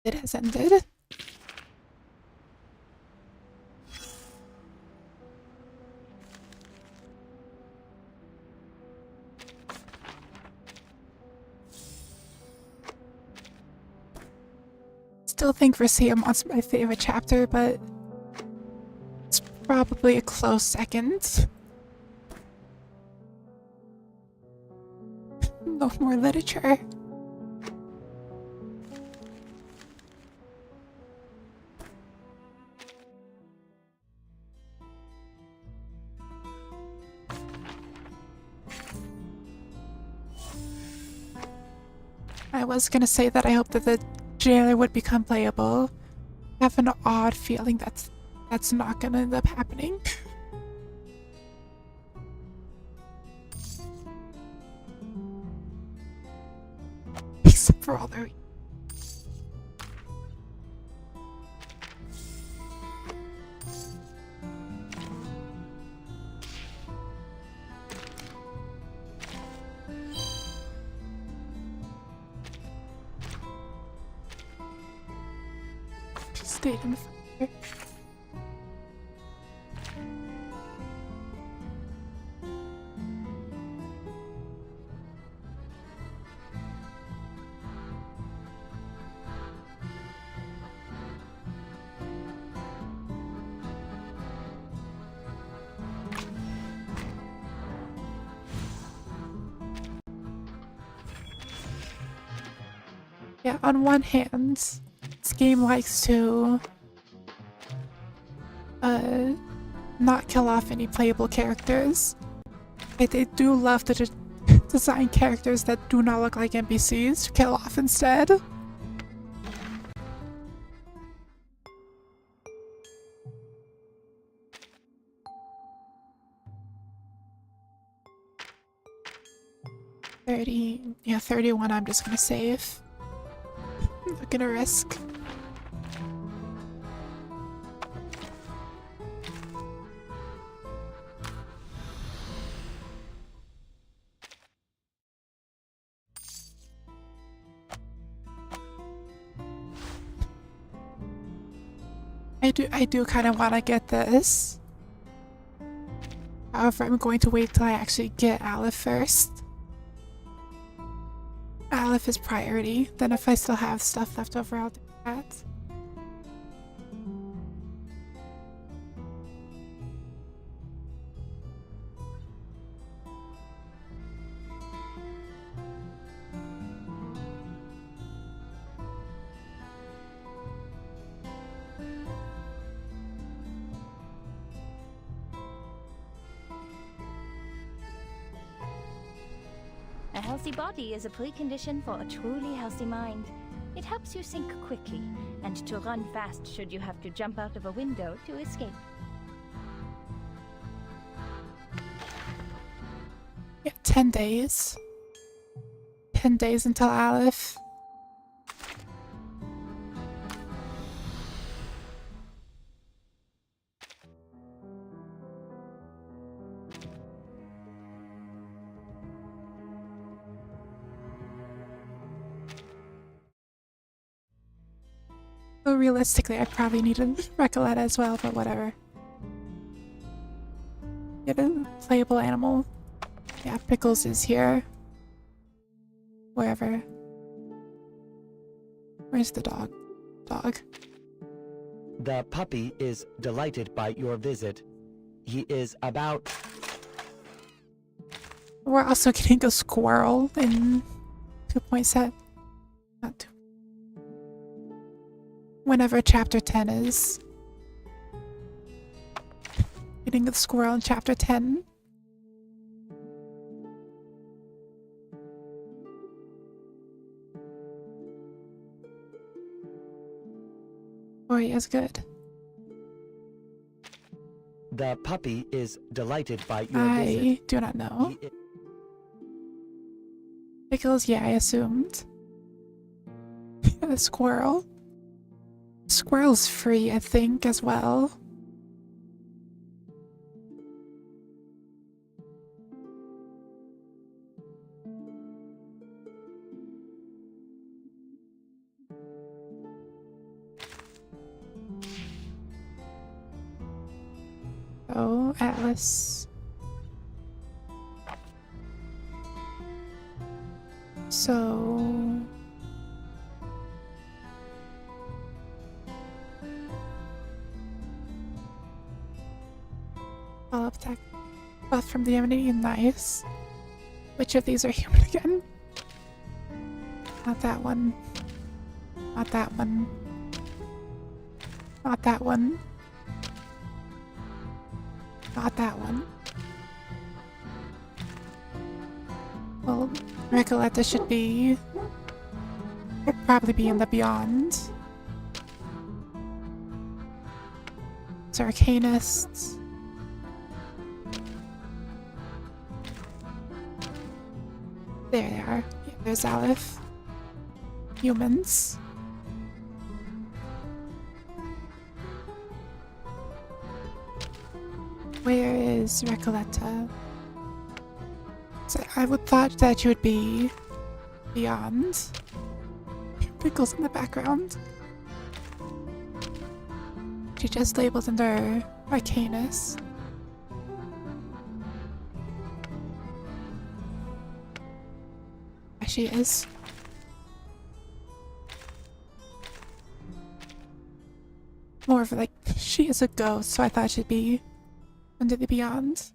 It has ended. Still think Versailles my favorite chapter, but it's probably a close second. No more literature. I was gonna say that I hope that the jailer would become playable. I have an odd feeling that's not gonna end up happening. Except for all the stayed in the fire. Yeah, on one hand, this game likes to not kill off any playable characters. They do love to design characters that do not look like NPCs to kill off instead. Yeah, 31 I'm just gonna save. I'm not gonna risk. I do kind of want to get this. However, I'm going to wait till I actually get Aleph first. Aleph is priority. Then if I still have stuff left over, I'll do that. A healthy body is a precondition for a truly healthy mind. It helps you think quickly, and to run fast should you have to jump out of a window to escape. Yeah, 10 days. 10 days until Aleph. So realistically, I probably need a Recoleta as well, but whatever. Get a playable animal. Yeah, Pickles is here. Wherever. Where's the dog? Dog. The puppy is delighted by your visit. He is about... We're also getting a squirrel in 2.7. set. Not 2. Whenever chapter 10 is. Getting a squirrel in chapter 10. Oh, he is good. The puppy is delighted by your I visit. do not know. Pickles, yeah, I assumed. The squirrel. Squirrel's free, I think, as well. Oh, Atlas. So... follow-up attack. Buff from the enemy, nice. Which of these are human again? Not that one. Not that one. Not that one. Not that one. Well, Recoleta should be... It'd probably be in the Beyond. It's Arcanists. There they are. Yeah, there's Aleph. Humans. Where is Recoleta? So I would thought that you would be Beyond. Pickles in the background. She just labeled under Arcanus. There she is. More of like, she is a ghost, so I thought she'd be under the Beyond.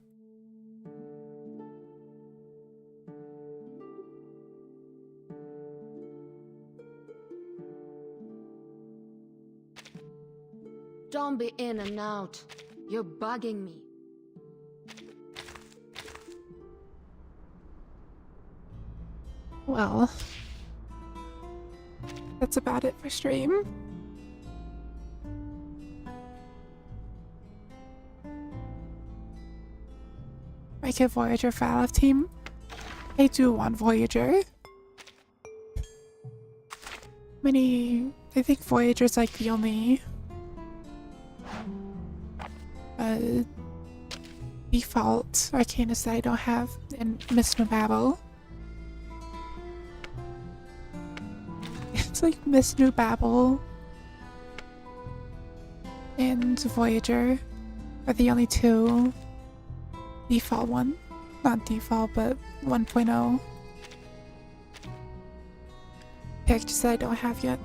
Don't be in and out. You're bugging me. Well, that's about it for stream. Make a Voyager Fall Off team. I do want Voyager. I think Voyager's like the only default Arcanist that I don't have in Miss Nubabble. It's like Miss Nubabble and Voyager are the only two default one. Not default, but 1.0 characters that I don't have yet.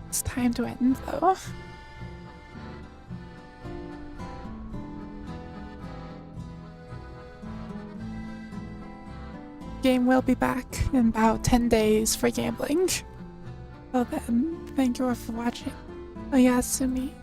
It's time to end though. Game will be back in about 10 days for gambling. Well then, thank you all for watching. Oh yeah, Sumi.